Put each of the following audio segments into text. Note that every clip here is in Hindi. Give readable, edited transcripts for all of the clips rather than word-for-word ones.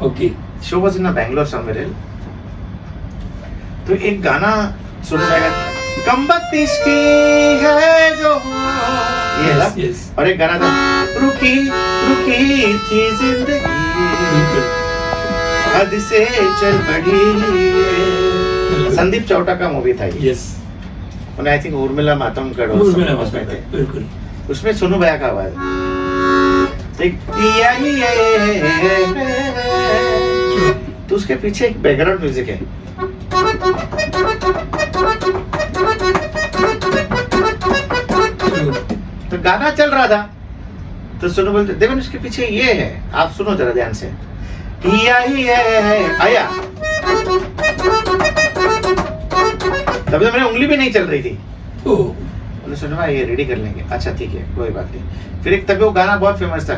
Okay show was in Bangalore somewhere. तो एक गाना सुन जाएगा, कम बत्तीस की है जो ये था। यस और एक गाना था, रुकी रुकी थी जिंदगी हद से चल पड़ी। संदीप चौटा का मूवी था ये। यस और आई थिंक उर्मिला मातोंडकर उसमें थे। बिल्कुल उसमें सोनू भैया का आवाज एक तो उसके पीछे एक बैकग्राउंड म्यूजिक है। तो गाना चल रहा था तो सोनू बोलते देवन उसके पीछे ये है, आप सुनो जरा ध्यान से। आया तब तो मेरी उंगली भी नहीं चल रही थी। उन्होंने सुना भाई ये रेडी कर लेंगे, अच्छा ठीक है कोई बात नहीं। फिर एक तभी वो गाना बहुत फेमस था,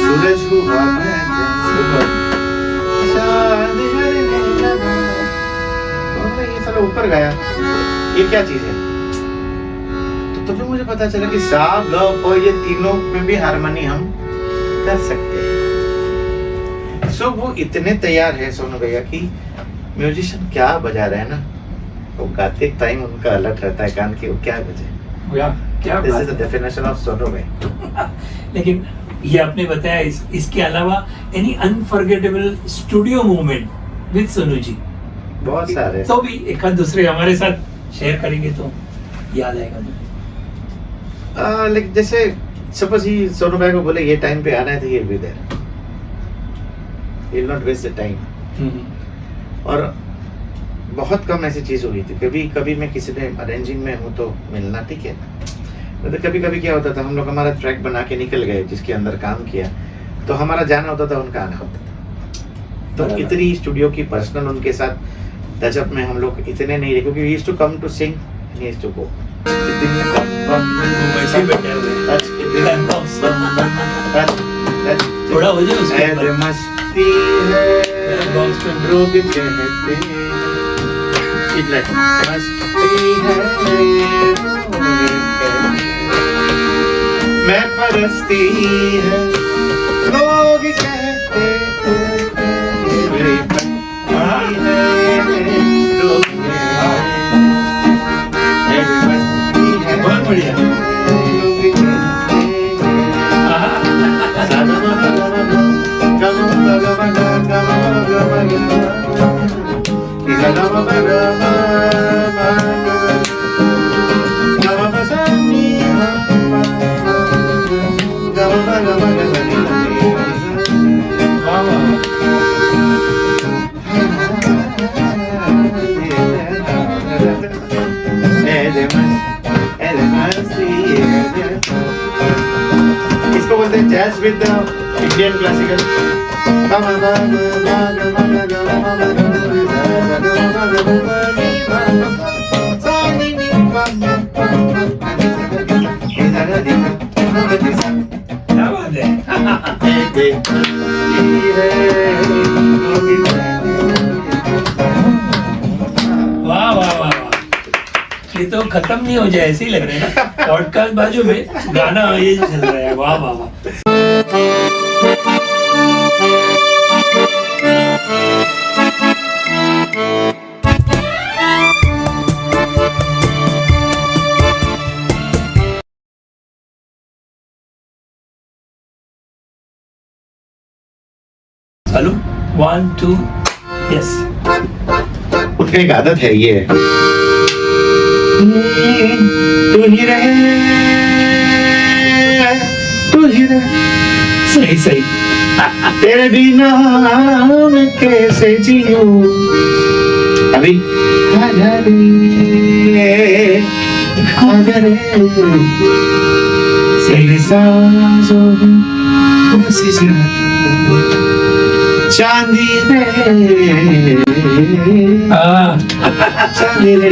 सूरज हुआ ये साला ऊपर गया, ये क्या चीज है। तो तभी मुझे पता चला कि सा ग प ये तीनों में भी हारमोनी हम कर सकते हैं। सो वो इतने तैयार है सोनू भैया की म्यूजिशियन क्या बजा रहे हैं ना, वो गाते टाइम उनका अलग रहता है कान की, वो क्या बजे। क्या this is the definition of Sonu भाई। लेकिन ये आपने बताया इसके अलावा any unforgettable studio moment with Sonu ji? बहुत सारे तो भी एक आध दूसरे हमारे साथ शेयर करेंगे तो याद आएगा। लाइक जैसे सपोज ही सोनू भाई को बोले ये टाइम पे आना है तो he will be there, he will not waste the time. और बहुत कम ऐसी चीज हुई थी, कभी कभी मैं किसी ने अरेंजिंग में हूँ तो मिलना ठीक है, तो कभी कभी क्या होता था हम लोग हमारा ट्रैक बना के निकल गए जिसके अंदर काम किया, तो हमारा जाना होता था उनका आना होता था। तो इतनी स्टूडियो की पर्सनल उनके साथ टचअप में हम लोग इतने नहीं रहे, क्योंकि he used to come to sing and he used to go. वैसे बैठे हुए थोड़ा हो जाए उसके ऊपर। मस्ती है रोग कहते मैं परस्ती है लोग कहते बहुत बढ़िया। इसको बोलते हैं जैज विद इंडियन क्लासिकल। क्या बात है। वाह वाह वाह, ये तो खत्म नहीं हो जाए ऐसे ही लग रहा है ना। पॉडकास्ट बाजू में गाना ये चल रहा है। वाह वाह वाह। Hello 1 2 yes. उनका एक आदत है ये, तू ही रहे तू ही रहे। सही सही। तेरे बिना मैं कैसे जीऊं। अभी चांदी रे चांदी रे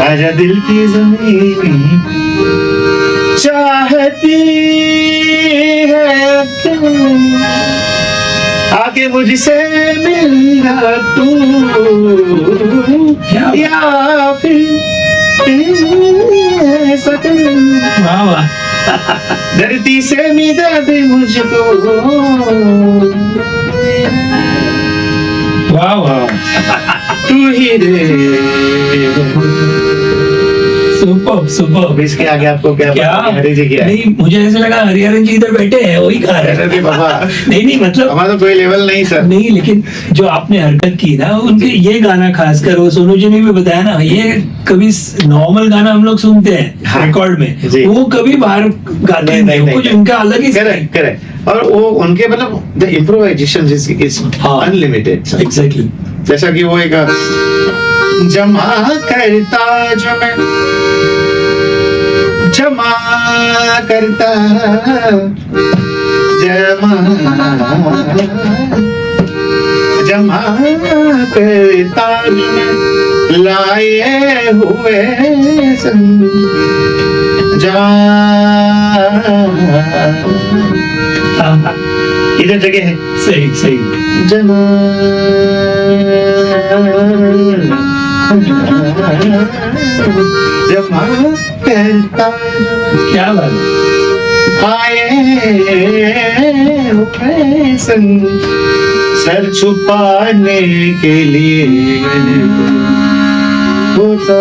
आजा दिल की ज़मीन चाहती है आके मुझसे मिलना तू या फिर वाह वाह धरती से मिला दे मुझको, वाह वाह तू ही दे। Super super. अब इसके आगे आपको क्या क्या पता हरी जी क्या है? नहीं, मुझे ऐसे लगा हरिहरन जी इधर बैठे हैं वही गा रहे अरे हैं। बाबा, नहीं मतलब हमारा तो कोई लेवल नहीं सर। नहीं, लेकिन जो आपने हरकत की ना उनके ये गाना खासकर वो सोनू जी ने भी बताया ना, ये कभी नॉर्मल गाना हम लोग सुनते हैं हाँ, रिकॉर्ड में, जी। वो कभी बाहर गाते नहीं, नहीं, नहीं, कुछ नहीं। उनका अलग ही करेक्ट करेक्ट। और वो उनके मतलब द इम्प्रोवाइजेशन इज हाँ। अनलिमिटेड। एग्जैक्टली। जैसा कि वो एक जमा करता जो मैं, जमा करता, जमा जमा करता जो मैं, लाए हुए संग जा। इधर जगह है सही सही। जमा जमा करता क्या बात है। आए हुए संग, सर छुपाने के लिए होता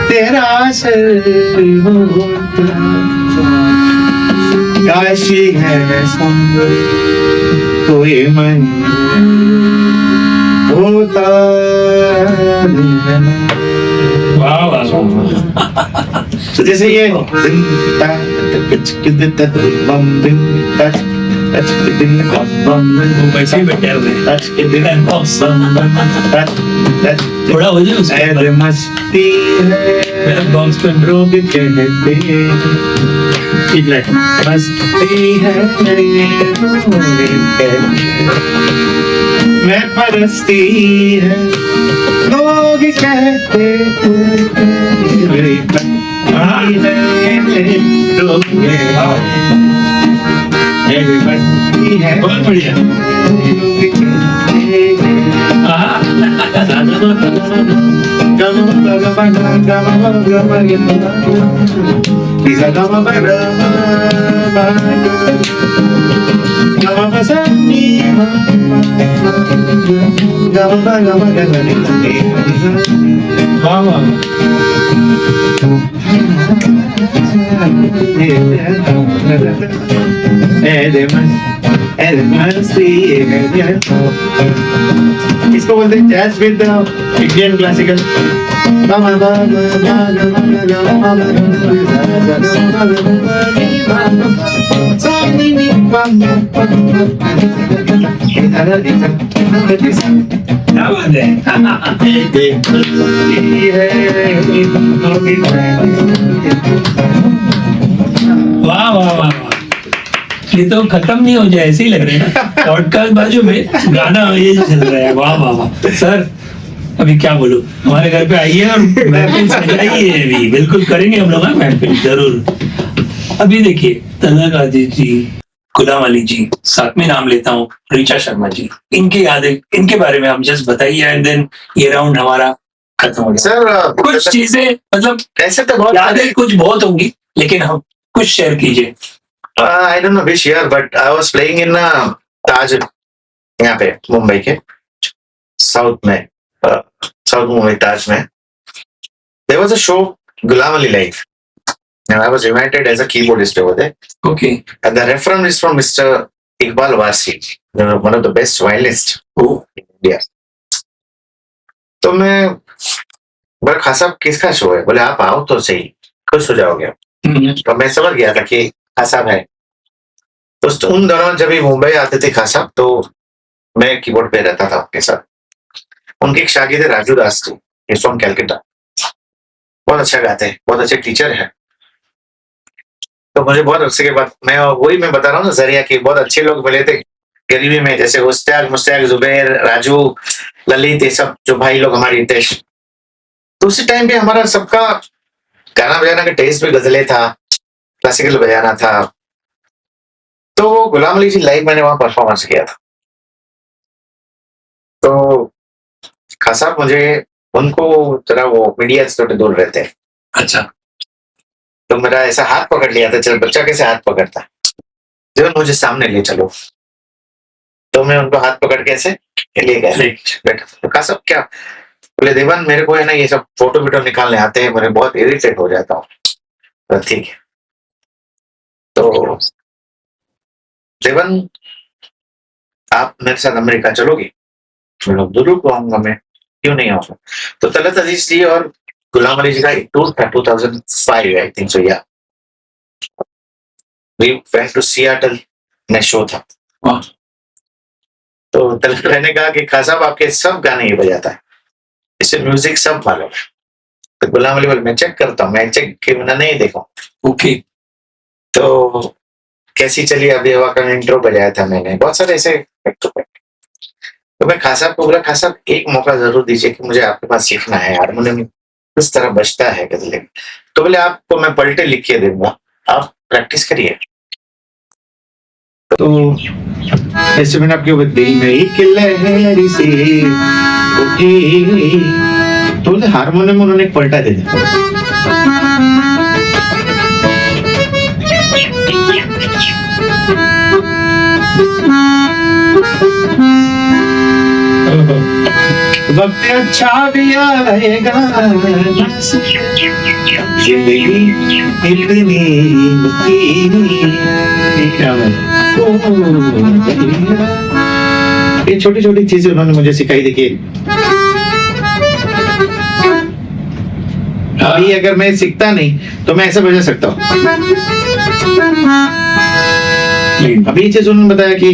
तेरा सर होता, काशी है संग कोई मन होता। वाह वाह वाह। तो जैसे ये वो वैसे ही बैठे हुए हैं। थोड़ा हो जाए उसके ऐसे मस्ती मेरा है बॉक्स पे रोग कहते मस्ती है मैं परस्ती है लोग कहते मस्ती है बहुत बढ़िया। हाँ। वाह वाह। इसको बोलते हैं जैज विद इंडियन क्लासिकल। क्या बात है। वाह वाह वाह वाह। ये तो खत्म नहीं हो जाए ऐसे ही लग रहे हैं ना, पॉडकास्ट बाजू में गाना ये चल रहा है। वाह वाह वाह। सर अभी क्या बोलूं, हमारे घर पे आइए और महफिल सजाइए, अभी बिल्कुल करेंगे हम लोग हाँ, महफिल जरूर। अभी देखिए तलक आदित्य जी, गुलाम अली जी, साथ में नाम लेता हूँ ऋचा शर्मा जी, इनकी यादें, इनके बारे में हम जस्ट बताइए एंड देन ये राउंड हमारा खत्म हो गया। सर कुछ चीजें मतलब ऐसे तो बहुत यादें कुछ बहुत होंगी, लेकिन हम कुछ शेयर कीजिए। I don't know which year, but I was playing in ताज, यहाँ पे मुंबई के साउथ में, साउथ मुंबई ताज में. There was a show Ghulam Ali Live, and I was invited as a keyboardist over there. Okay. And the reference is from Mr. Iqbal Wasi, one of the best violinists in India. तो मैं बड़ा खासा किसका शो है, बोले आप आओ तो सही, खुश हो जाओगे. तो मैं समझ गया था कि खासा है. तो उन दौरान जब ये मुंबई आते थे खासा, तो मैं कीबोर्ड पे रहता था उनके साथ. उनके एक शागिर्द है राजू दास जी, फ्रॉम कैलकाटा, बहुत अच्छा गाते हैं, बहुत अच्छे टीचर है. तो मुझे बहुत अरसे के बाद मैं बता रहा हूँ ना जरिया कि बहुत अच्छे लोग मिले थे गरीबी में, जैसे मुश्ताक, जुबैर, राजू, ललित, ये सब जो भाई लोग हमारे देश. तो उसी टाइम पे हमारा सबका गाना बजाना का टेस्ट भी गजले था, क्लासिकल बजाना था. तो वो गुलाम अली जी लाइव मैंने वहां परफॉर्मेंस किया था. तो खास साहब मुझे उनको जरा वो मीडिया से थोड़े दूर रहते हैं, अच्छा, तो मेरा ऐसा हाथ पकड़ लिया था, चल बच्चा कैसे हाथ पकड़ता, जो मुझे सामने ले चलो, तो मैं उनको हाथ पकड़ के ऐसे ले गया बैठा। तो खास साहब क्या बोले, देवन मेरे को है ना ये सब फोटो वीटो निकालने आते हैं, मैं बहुत इरिटेट हो जाता हूँ। तो ठीक है, तो देवन आप मेरे साथ अमेरिका चलोगे? मैं जरूर आऊंगा, मैं क्यों नहीं आऊंगा। तो तलत अजीज जी और गुलाम अली जी का एक टूर था 2005 आई थिंक सो, या वी वेंट टू सियाटल में शो था। वाह, तो तलत भाई ने कहा कि खान साहब आपके सब गाने ये बजाता है, इससे म्यूजिक सब मालूम है। तो गुलाम अली बोले मैं चेक करता हूँ, मैं चेक के बिना नहीं देखा। ओके, तो कैसी चली अभी हवा का इंट्रो बजाया था मैंने, बहुत सारे ऐसे तो मैं खान साहब को बोला, खान साहब एक मौका जरूर दीजिए कि मुझे आपके पास सीखना है, हारमोनियम किस तरह बजता है गजलें। तो बोले आपको मैं पलटे लिख के दूंगा, आप प्रैक्टिस करिए। तो ऐसे मैंने आपके दिल में एक लहर से उठी, तो बोले हारमोनियम उन्होंने एक पलटा दे दिया। वक्त अच्छा भी आएगा, जिंदगी इतनी ये छोटी छोटी चीजें उन्होंने मुझे सिखाई। देखिए अभी अगर मैं सीखता नहीं तो मैं ऐसे बजा सकता हूँ। अभी ये चीज उन्होंने बताया कि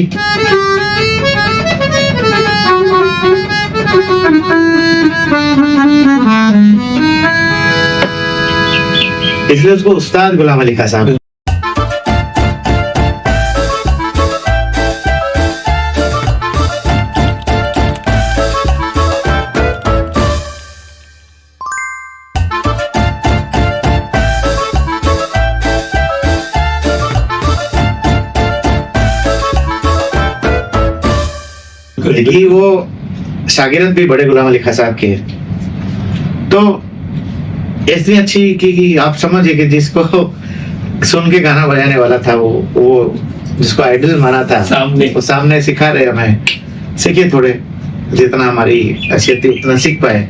इसलिए उसको उस्ताद गुलाम अली खान साहब। देखिए वो शागिर्द भी बड़े गुलाम अली खान साहब के, तो इतनी अच्छी कि आप समझिए कि जिसको सुन के गाना बजाने वाला था, वो जिसको आइडल माना था वो सामने सिखा रहे हमें, सीखे थोड़े जितना हमारी हैसियत उतना सीख पाए।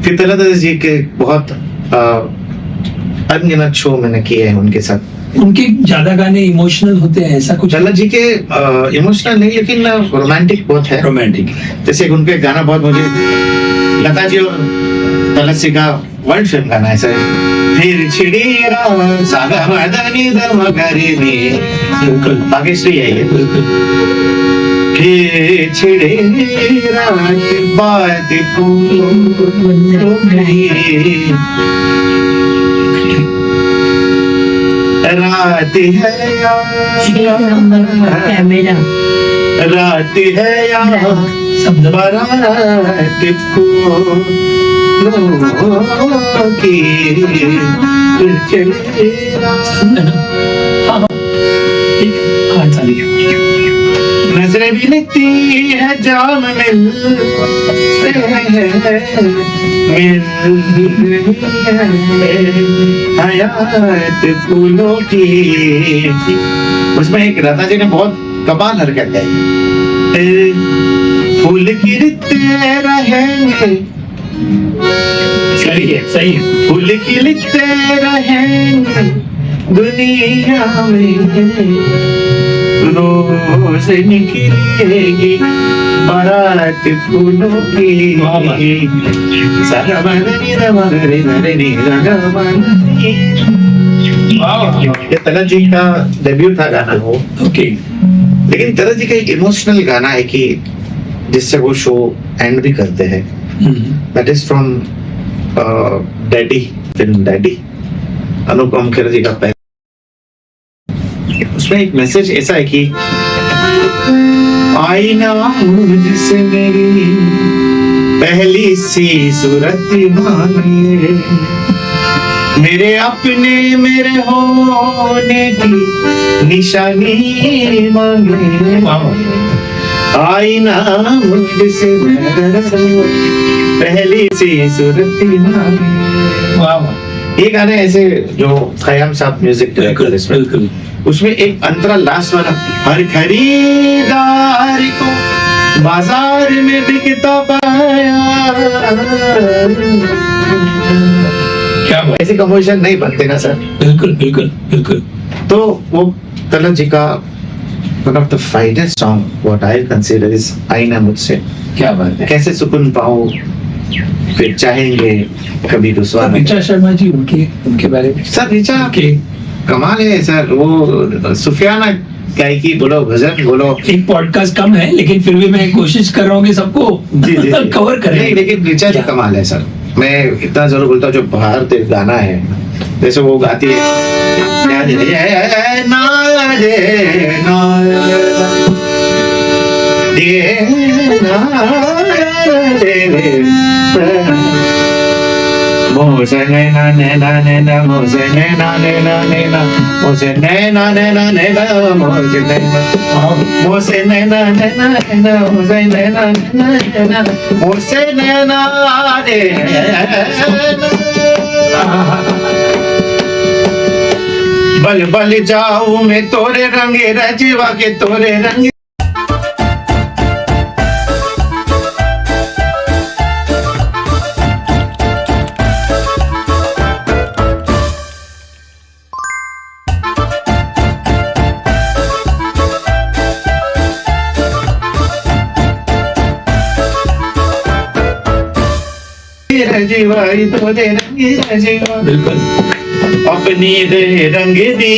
फिर तलत अजीज जी के बहुत अनगिनत शो मैंने किए हैं उनके साथ। उनके ज्यादा गाने इमोशनल होते हैं, ऐसा कुछ? तलत जी के इमोशनल नहीं लेकिन रोमांटिक बहुत है। रोमांटिक, जैसे उनके गाना बहुत मुझे, लता जी और तलत जी का वर्ल्ड फिल्म गाना है सर, फिर छिड़ी रात सागा मदनी दम करेने, बिल्कुल भाग्यश्री है ये, बिल्कुल। फिर छिड़ी रात बात पूरी, रात है कैमरा, रात है यहाँ बारात की नजरें भी लगती है जाम हयात फूलों की। उसमें एक लता जी ने बहुत कमाल हरकत गाई, फूल गिरते रहेंगे, सही है, सही है। फूल खिलते रहेंगे दुनिया में, रोज निकलेगी बारात फूलों की। ये तलत जी का डेब्यू था गाना वो, ओके। लेकिन तलत जी का एक इमोशनल गाना है कि जिससे वो शो एंड भी करते हैं, that is from Daddy, film Daddy, Anupam Kher ji का पहला। उसमें एक मैसेज ऐसा है कि आईना मुझसे मेरी पहली सी सूरत मांगे, मेरे अपने मेरे होने की निशानी मांगे, आईना मुझसे पहली सी सूरत वाह वाह, ये गाने ऐसे जो खयाम साहब म्यूजिक डायरेक्टर इसमें, बिल्कुल उसमें एक अंतरा लास्ट वाला, हर खरीदार को बाजार में बिकता पाया, क्या बात, ऐसे कंपोजिशन नहीं बनते ना सर। बिल्कुल बिल्कुल बिल्कुल। तो वो तलत जी का one of the finest song what I consider is आईना मुझसे। क्या बात है। कैसे सुकून पाऊं, फिर चाहेंगे कभी रुसवा न। ऋचा शर्मा जी, उनके बारे में सर ऋचा के कमाल है सर, वो सुफियाना गायकी बोलो, भजन बोलो। एक पॉडकास्ट कम है, लेकिन फिर भी मैं कोशिश कर रहा हूँ कि सबको जी जी जी। कवर करें। नहीं, लेकिन ऋचा जी कमाल है सर। मैं इतना जरूर बोलता हूँ, जो बाहर ते गाना है, जैसे वो गाती है मोसे नैना नैना नैना, मोसे नैना नैना नैना, मोसे नैना नैना नैना, मोसे नैना, मोसे नैना नैना नैना, मोसे नैना नैना नैना, मोसे नैना नैना। बल बल जाऊं मैं तोरे रंगे रजवा के तोरे रंगे। रजवाई तोरे रंगे रजवा, बिल्कुल। अपनी रे रंग दी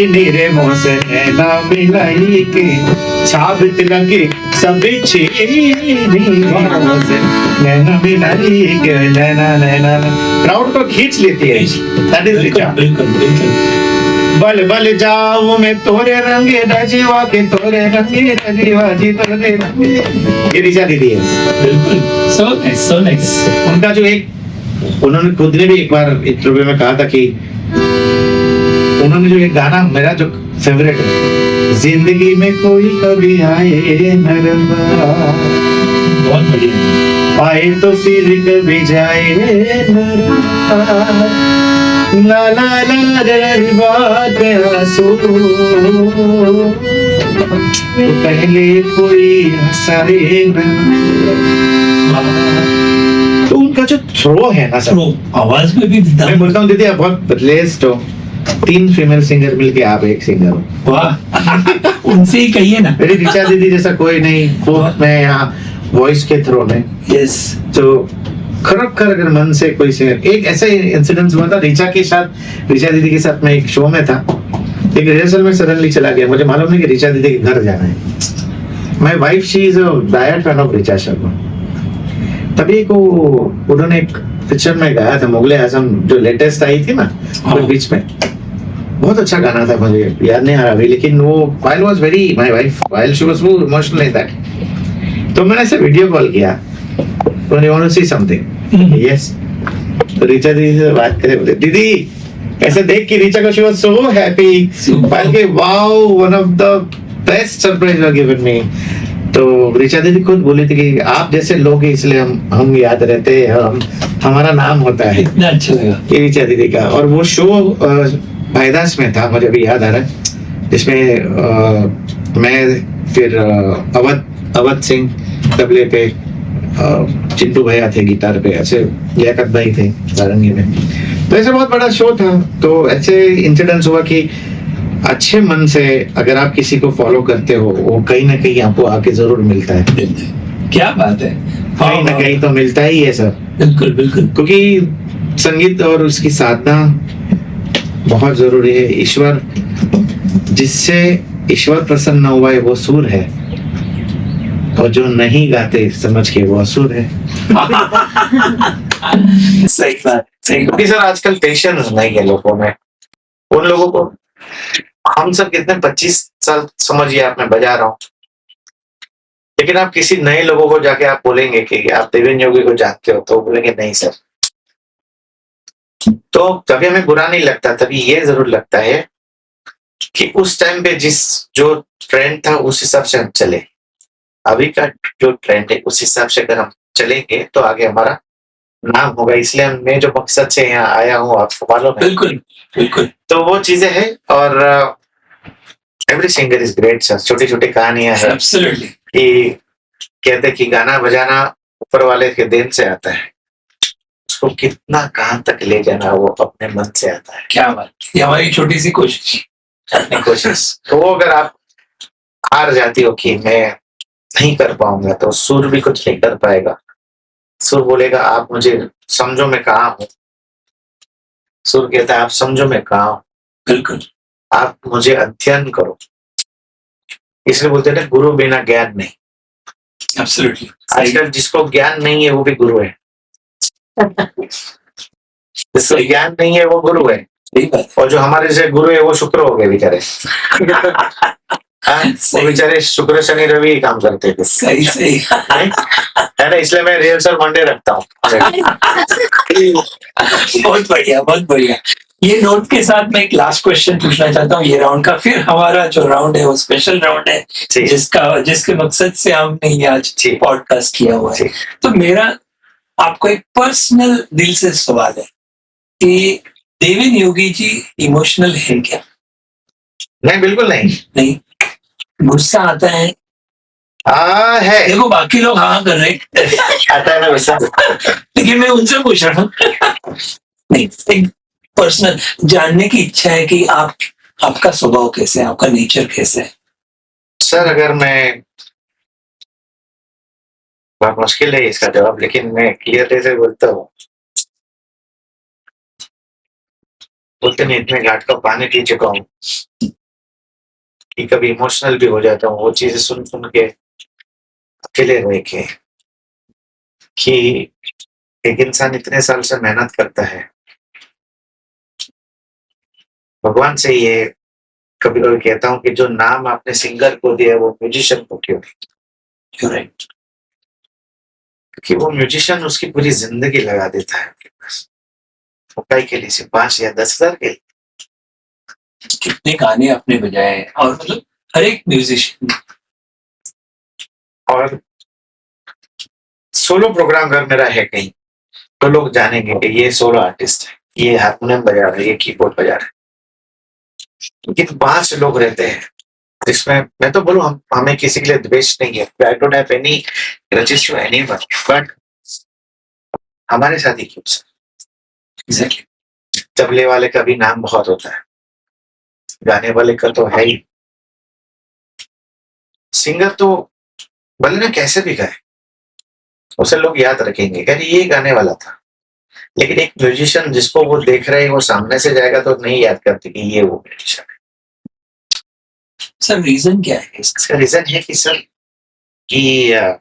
नीरे मोसे नैना मिलाई के, छाबित लगे सब छीनी मोसे नैना मिलाई के, नैना नैना क्राउड को खींच लेती है। That is Richa. बिल्कुल बिल्कुल। बल बल जाऊं मैं तोरे रंगे रजवा के तोरे रंगे रजवा जी तोरे रंगे। ये ऋचा दीदी है। बिल्कुल, so nice, so nice। उनका जो एक, उन्होंने खुद ने भी एक बार इंटरव्यू में कहा था कि उन्होंने जो एक गाना, मेरा जो फेवरेट है, जिंदगी में कोई कभी आए न रब्बा, बहुत बढ़िया। आए तो फिर कभी जाए न रब्बा, ला ला ला रे बात आंसू, तो पहले कोई हंसाए न। तो उनका जो थ्रो है ना सर, आवाज में भी मैं बोलता हूँ दीदी आप बहुत ब्लेस्ड हो, 3 फीमेल सिंगर मिलके आप एक सिंगर हो। वाह, उनसे ही कहिए ना। मेरी ऋचा दीदी जैसा कोई नहीं फोक में या वॉइस के थ्रो में। यस। तो खरब अगर मन से कोई सिंगर, एक ऐसा इंसिडेंट हुआ था ऋचा के साथ, ऋचा दीदी के साथ मैं एक शो में था, एक रिहर्सल में सडनली चला गया, मुझे मालूम नहीं कि ऋचा दीदी के घर जाना है। My wife she is a diet fan of Richa Sharma. तभी को उन्होंने एक पिक्चर में गाया था, मुगले आजम जो लेटेस्ट आई थी ना, हाँ। बीच में बहुत अच्छा गाना था, मुझे याद नहीं आ रहा अभी, लेकिन वो while was very my wife while she was so emotional like that, तो मैंने ऐसे वीडियो कॉल किया, तो you want to see something? Yes। तो ऋचा दीदी से बात करे, बोले दीदी ऐसे देख के ऋचा को she was so happy, बल्कि wow one of the best surprise you have given me। तो ऋचा दीदी खुद बोली थी कि आप जैसे लोग हैं इसलिए हम याद रहते हैं, हमारा नाम होता है। इतना अच्छा लगा ये ऋचा दीदी का। और वो शो भाईदास में था, मुझे अभी याद आ रहा है, जिसमें मैं फिर अवध सिंह तबले पे, चिंटू भैया थे गिटार पे, ऐसे लियाकत भाई थे सारंगी में। तो ऐसे बहुत बड़ा शो था। तो ऐसे इंसिडेंट्स हुआ कि अच्छे मन से अगर आप किसी को फॉलो करते हो, वो कहीं ना कहीं आपको आके जरूर मिलता है। क्या बात है, कहीं ना कहीं तो मिलता ही है सर। बिल्कुल बिल्कुल। क्योंकि संगीत और उसकी साधना बहुत जरूरी है। ईश्वर, जिससे ईश्वर प्रसन्न हुआ है वो सुर है, और जो नहीं गाते समझ के वो असुर है। सही बात, सही बात। क्योंकि सर आजकल पेशेंस नहीं है लोगों में। उन लोगों को, हम सब कितने 25 साल समझिए आप, मैं बजा रहा हूँ, लेकिन आप किसी नए लोगों को जाके आप बोलेंगे कि आप देवेंद्र योगी को जानते हो, तो बोलेंगे नहीं सर। तो तभी हमें बुरा नहीं लगता, तभी ये जरूर लगता है कि उस टाइम पे जो ट्रेंड था उस हिसाब से हम चले। अभी का जो ट्रेंड है उस हिसाब से अगर हम चलेंगे तो आगे हमारा नाम होगा, इसलिए मैं जो मकसद से यहाँ आया हूँ आपको मालूम है। बिल्कुल बिल्कुल। तो वो चीजें हैं और every singer is great sir. छोटी छोटी कहानियां हैं एब्सोल्युटली। कि कहते कि गाना बजाना ऊपर वाले के देन से आता है, उसको कितना कहाँ तक ले जाना वो अपने मन से आता है। क्या बात, ये हमारी छोटी सी कोशिश। अपनी कोशिश। तो वो अगर आप हार जाती हो कि मैं नहीं कर पाऊंगा, तो सुर भी कुछ नहीं कर पाएगा। सुर बोलेगा आप मुझे समझो मैं कहाँ हूँ। सुर कहता है आप समझो मैं कहाँ हूँ, बिल्कुल। आप मुझे अध्ययन करो। इसलिए बोलते हैं ना गुरु बिना ज्ञान नहीं। एब्सोल्युटली। आजकल जिसको ज्ञान नहीं है वो भी गुरु है। जिसको ज्ञान नहीं है वो गुरु है। सही बात। और जो हमारे जैसे गुरु है वो शुक्र हो गए बेचारे। हाँ, वो बेचारे शुक्र शनि रवि ही काम करते थे। सही सही है ना, इसलिए मैं रिहर्सल मंडे रखता हूँ। बहुत बढ़िया बहुत बढ़िया। ये नोट के साथ मैं एक लास्ट क्वेश्चन पूछना चाहता हूँ ये राउंड का, फिर हमारा जो राउंड है वो स्पेशल राउंड है जिसके मकसद से हमने ये आज पॉडकास्ट किया हुआ है। तो मेरा आपको एक पर्सनल दिल से सवाल है कि देवेन योगी जी इमोशनल है क्या? नहीं, बिल्कुल नहीं। नहीं, गुस्सा आता है? है। देखो बाकी लोग हाँ कर रहे आता है ना गुस्सा, लेकिन मैं उनसे पूछ रहा हूँ। नहीं, एक पर्सनल जानने की इच्छा है कि आपका स्वभाव कैसे है, आपका नेचर कैसे है? सर अगर मैं, बहुत मुश्किल है इसका जवाब, लेकिन मैं क्लियरली से बोलता हूँ। बोलते नहीं इतने घाट का पानी पी चुका हूँ कि कभी इमोशनल भी हो जाता हूँ वो चीजें सुन सुन के, अकेले रह के, कि एक इंसान इतने साल से मेहनत करता है, भगवान से ये कभी कभी कहता हूँ कि जो नाम आपने सिंगर को दिया वो म्यूजिशियन को क्यों नहीं? राइट। क्योंकि वो म्यूजिशियन उसकी पूरी जिंदगी लगा देता है आपके पास, मुकाई के लिए सिर्फ 5 या 10,000 के लिए। कितने गाने आपने बजाए, और मतलब हर एक म्यूजिशियन। और सोलो प्रोग्राम अगर मेरा है कहीं तो लोग जानेंगे कि ये सोलो आर्टिस्ट है, ये हारमोनियम बजा रहा है, ये कीबोर्ड बजा रहा है। लेकिन 5 लोग रहते हैं जिसमें मैं तो बोलूं हमें किसी के लिए द्वेष नहीं है। I don't have any grudges to anyone, but हमारे साथ ही क्यों सर? एग्जैक्टली। तबले वाले का भी नाम बहुत होता है, गाने वाले का तो है ही। सिंगर तो भले ना कैसे भी गाए उसे लोग याद रखेंगे यार ये गाने वाला था, लेकिन एक म्यूजिशियन जिसको वो देख रहे हैं वो सामने से जाएगा तो नहीं याद करते कि ये वो म्यूजिशियन है। सर रीजन क्या है इसका? इसका रीजन है कि सर कि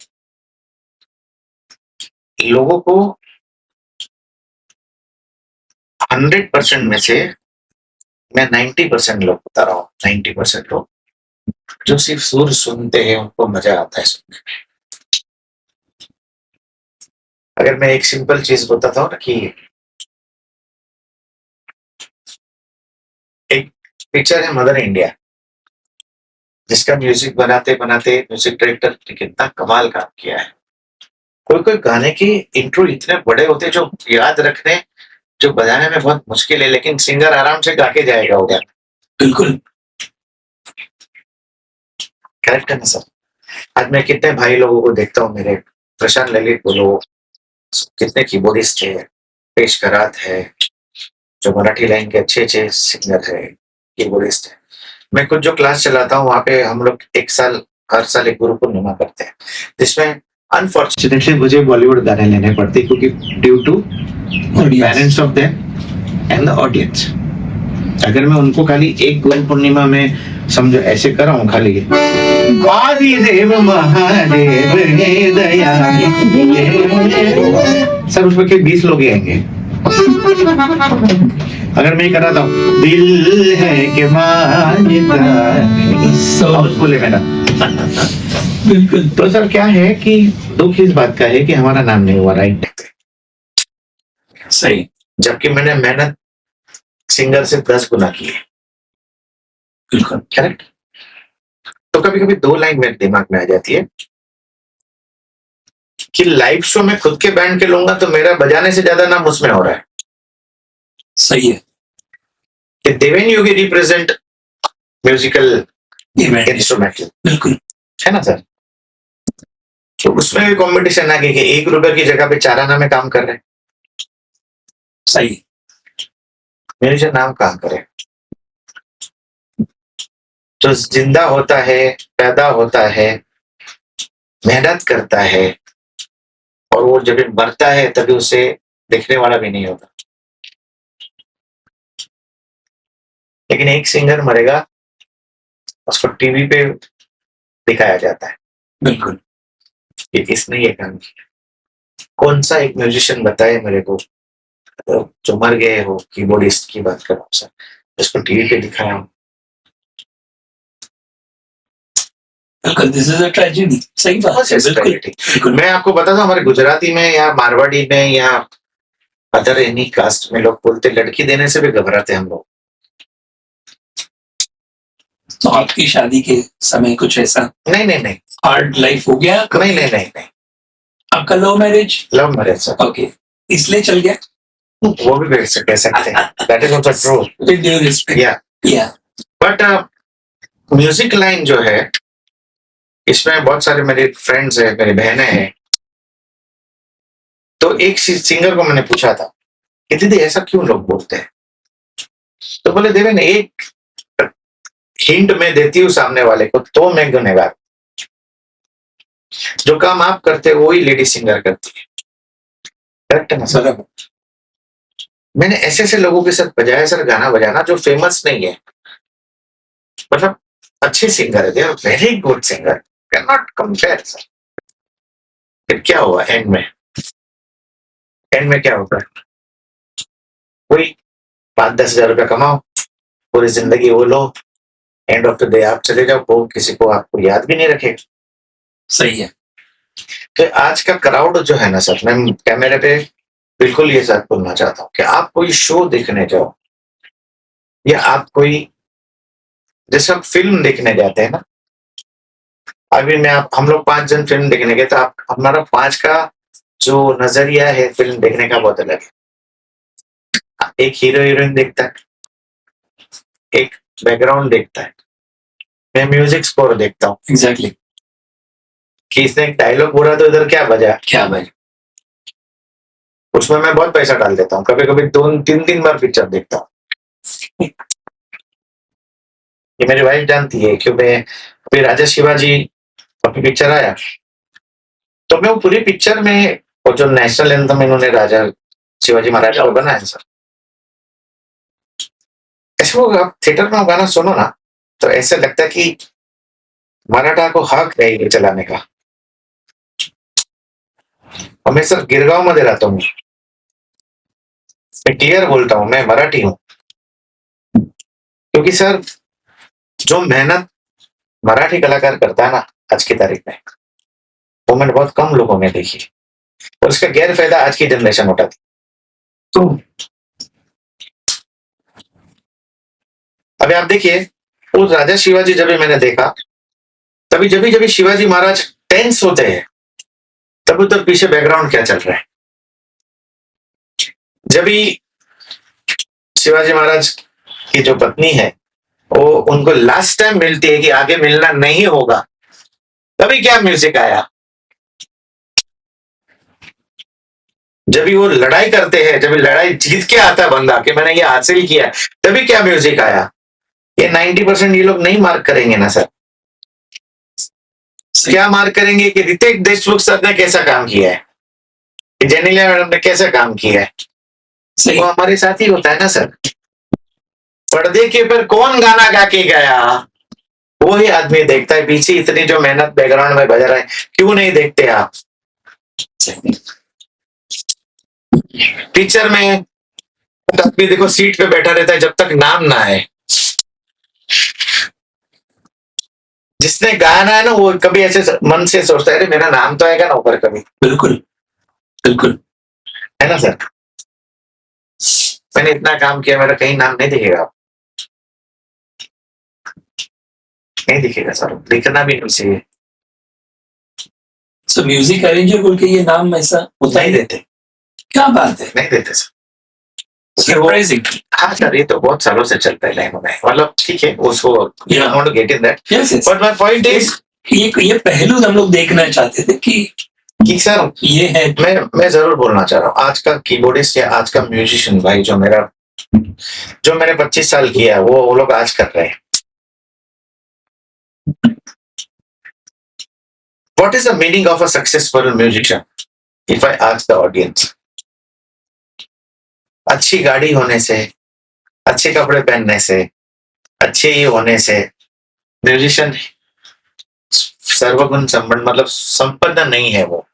लोगों को 100% में से मैं 90% लोग बता रहा हूँ, 90% लोग जो सिर्फ सुर सुनते हैं उनको मजा आता है सुनने में। अगर मैं एक सिंपल चीज बताता हूँ ना कि एक पिक्चर है मदर इंडिया, जिसका म्यूजिक बनाते बनाते म्यूजिक डायरेक्टर ने कितना कमाल काम किया है। कोई कोई गाने के इंट्रो इतने बड़े होते हैं जो याद रखने, जो बजाने में बहुत मुश्किल है, लेकिन सिंगर आराम से गा के जाएगा उधर। बिल्कुल करेक्ट है ना सर? आज मैं कितने भाई लोगों को देखता हूँ, मेरे प्रशांत ललित बोलो, कितने कीबोर्डिस्ट है, पेश करात है, जो मराठी लाइन के अच्छे अच्छे सिंगर है, कीबोर्डिस्ट है। मैं खुद जो क्लास चलाता हूँ वहाँ पे हम लोग हर साल एक गुरु पूर्णिमा करते हैं, जिसमें अनफॉर्चुनेटली मुझे बॉलीवुड गाने लेने पड़ते क्योंकि due to parents of them and the audience. अगर मैं उनको खाली एक गुरु पूर्णिमा में समझो ऐसे कर रहा हूँ खाली आदिदेव महादेव ने दया, सर उसमें के 20 लोग ही आएंगे। अगर मैं कराता हूँ दिल है कि बोले मेरा बिल्कुल। तो सर क्या है कि दुख इस बात का है कि हमारा नाम नहीं हुआ राइट, सही। जबकि मैंने मेहनत सिंगर से 10 गुना की है। बिल्कुल करेक्ट। तो कभी कभी 2 लाइन मेरे दिमाग में आ जाती है कि लाइव शो में खुद के बैंड के लूंगा तो मेरा बजाने से ज्यादा नाम उसमें हो रहा है सही है। कि देवेन योगी रिप्रेजेंट म्यूजिकल इवेंट इंस्ट्रूमेंटल, बिल्कुल है ना सर? तो उसमें भी कंपटीशन आ गई कि ₹1 की जगह पे 4 आना में काम कर रहे हैं, सही। म्यूजिशियन नाम काम करे। जो जिंदा होता है, पैदा होता है, मेहनत करता है, और वो जब मरता है तभी उसे देखने वाला भी नहीं होता। लेकिन एक सिंगर मरेगा, उसको टीवी पे दिखाया जाता है बिल्कुल कि इसने ये काम किया। कौन सा एक म्यूजिशियन बताए मेरे को जो मर गए हो, कीबोर्डिस्ट की बात कर रहा हूँ सर, जिसको टीवी पे दिखाया हूँ। बिल्कुल, दिस इज अ ट्रेजेडी। सही बात है, बिल्कुल बिल्कुल। मैं आपको बताता हूँ, हमारे गुजराती में या मारवाड़ी में या अदर एनी कास्ट में लोग बोलते लड़की देने से भी घबराते हैं हम लोग। तो आपकी शादी के समय कुछ ऐसा नहीं नहीं नहीं हार्ड लाइफ हो गया? नहीं नहीं नहीं नहीं, आपका love marriage? Love marriage sir. Okay, इसलिए चल गया? वो भी कह सकते हैं, that is also true. With due respect. या बट म्यूजिक लाइन जो है, इसमें बहुत सारे मेरे फ्रेंड्स हैं, मेरी बहनें हैं। तो एक सिंगर को मैंने पूछा था कि दीदी ऐसा क्यों लोग बोलते हैं? तो बोले देवेन, एक हिंट मैं देती हूँ सामने वाले को तो मैं गुनहगार। जो काम आप करते हो वही लेडी सिंगर करती है, करेक्ट है ना सर? मैंने ऐसे ऐसे लोगों के साथ बजाया सर गाना बजाना जो फेमस नहीं है, मतलब अच्छे सिंगर है, they are very good singer, can not compare sir. फिर क्या हुआ एंड में? एंड में क्या होता है? कोई 5-10 हजार रुपया कमाओ, पूरी जिंदगी वो लो, एंड ऑफ द डे आप चले जाओ, वो किसी को आपको याद भी नहीं रखेगा। सही है। तो आज का क्राउड जो है ना सर, मैं कैमरे पे बिल्कुल ये बात बोलना चाहता हूँ कि आप कोई शो देखने जाओ या आप कोई, जैसे आप फिल्म देखने जाते हैं ना, अभी हम लोग 5 जन फिल्म देखने गए तो आप हमारा 5 का जो नजरिया है फिल्म देखने का बहुत अलग है। एक हीरो हीरोइन देखता है, एक बैकग्राउंड देखता है, मैं म्यूजिक स्कोर देखता हूँ। एग्जैक्टली। कि इसने एक डायलॉग बोला तो इधर क्या बजा, क्या भाई? उसमें मैं बहुत पैसा डाल देता हूँ, कभी कभी 2-3 बार पिक्चर देखता हूँ। ये मेरी वाइफ जानती है कि मैं अभी राजा शिवाजी अभी पिक्चर आया तो मैं वो पूरी पिक्चर में वो जो नेशनल एंथम इन्होंने राजा शिवाजी महाराज का बनाया सर, ऐसे वो आप थिएटर में वो गाना सुनो ना तो ऐसे लगता है कि मराठा को हक है ये चलाने का। और मैं सर गिरगांव में रहता हूँ, मैं क्लियर बोलता हूँ, मैं मराठी हूँ। क्योंकि सर जो मेहनत मराठी कलाकार करता है ना आज की तारीख में, वो मैंने बहुत कम लोगों में देखी, और उसका गैर फायदा आज की जनरेशन उठाती। तो अभी आप देखिए, वो राजा शिवाजी जब भी मैंने देखा, तभी जब शिवाजी महाराज टेंस होते हैं तब उधर पीछे बैकग्राउंड क्या चल रहा है। जब भी शिवाजी महाराज की जो पत्नी है वो उनको लास्ट टाइम मिलती है कि आगे मिलना नहीं होगा, तभी क्या म्यूजिक आया। जब भी वो लड़ाई करते हैं, जब लड़ाई जीत के आता है बंदा कि मैंने ये हासिल किया, तभी क्या म्यूजिक आया। ये 90% ये लोग नहीं मार्क करेंगे ना सर। क्या मार्क करेंगे कि ऋतिक देशमुख सर ने कैसा काम किया है, कि जेनेलिया मैडम ने कैसा काम किया है। वो हमारे साथ ही होता है ना सर। पर्दे के ऊपर कौन गाना गा के गया वो ही आदमी देखता है, पीछे इतनी जो मेहनत बैकग्राउंड में बजा रहा है क्यों नहीं देखते आप। पिक्चर में आदमी देखो सीट पे बैठा रहता है जब तक नाम ना आए। जिसने गाना है ना वो कभी ऐसे मन से सोचता है मेरा नाम तो आएगा ना ऊपर कभी। बिल्कुल बिल्कुल, है ना सर। मैंने इतना काम किया, मेरा कहीं नाम नहीं दिखेगा, नहीं दिखेगा सर, दिखना भी नहीं चाहिए। सो म्यूजिक अरेंजर बोल के ये नाम ऐसा होता नहीं है? देते, क्या बात है, नहीं देते सर। सरप्राइजिंग। हाँ सर, ये तो बहुत सालों से चलता है लाइन में, मतलब ठीक है उसको Yeah. Get in that, yes yes, but my point is ये पहलू हम लोग देखना चाहते थे कि सर ये है। मैं जरूर बोलना चाह रहा हूँ, आज का कीबोर्डिस्ट या आज का म्यूजिशियन भाई जो मैंने 25 साल किया है, वो लोग आज कर रहे हैं। What is the meaning of a successful musician? If I ask the audience, अच्छी गाड़ी होने से, अच्छे कपड़े पहनने से, अच्छे ये होने से म्यूजिशियन सर्वगुण संपन्न मतलब संपन्न नहीं है वो।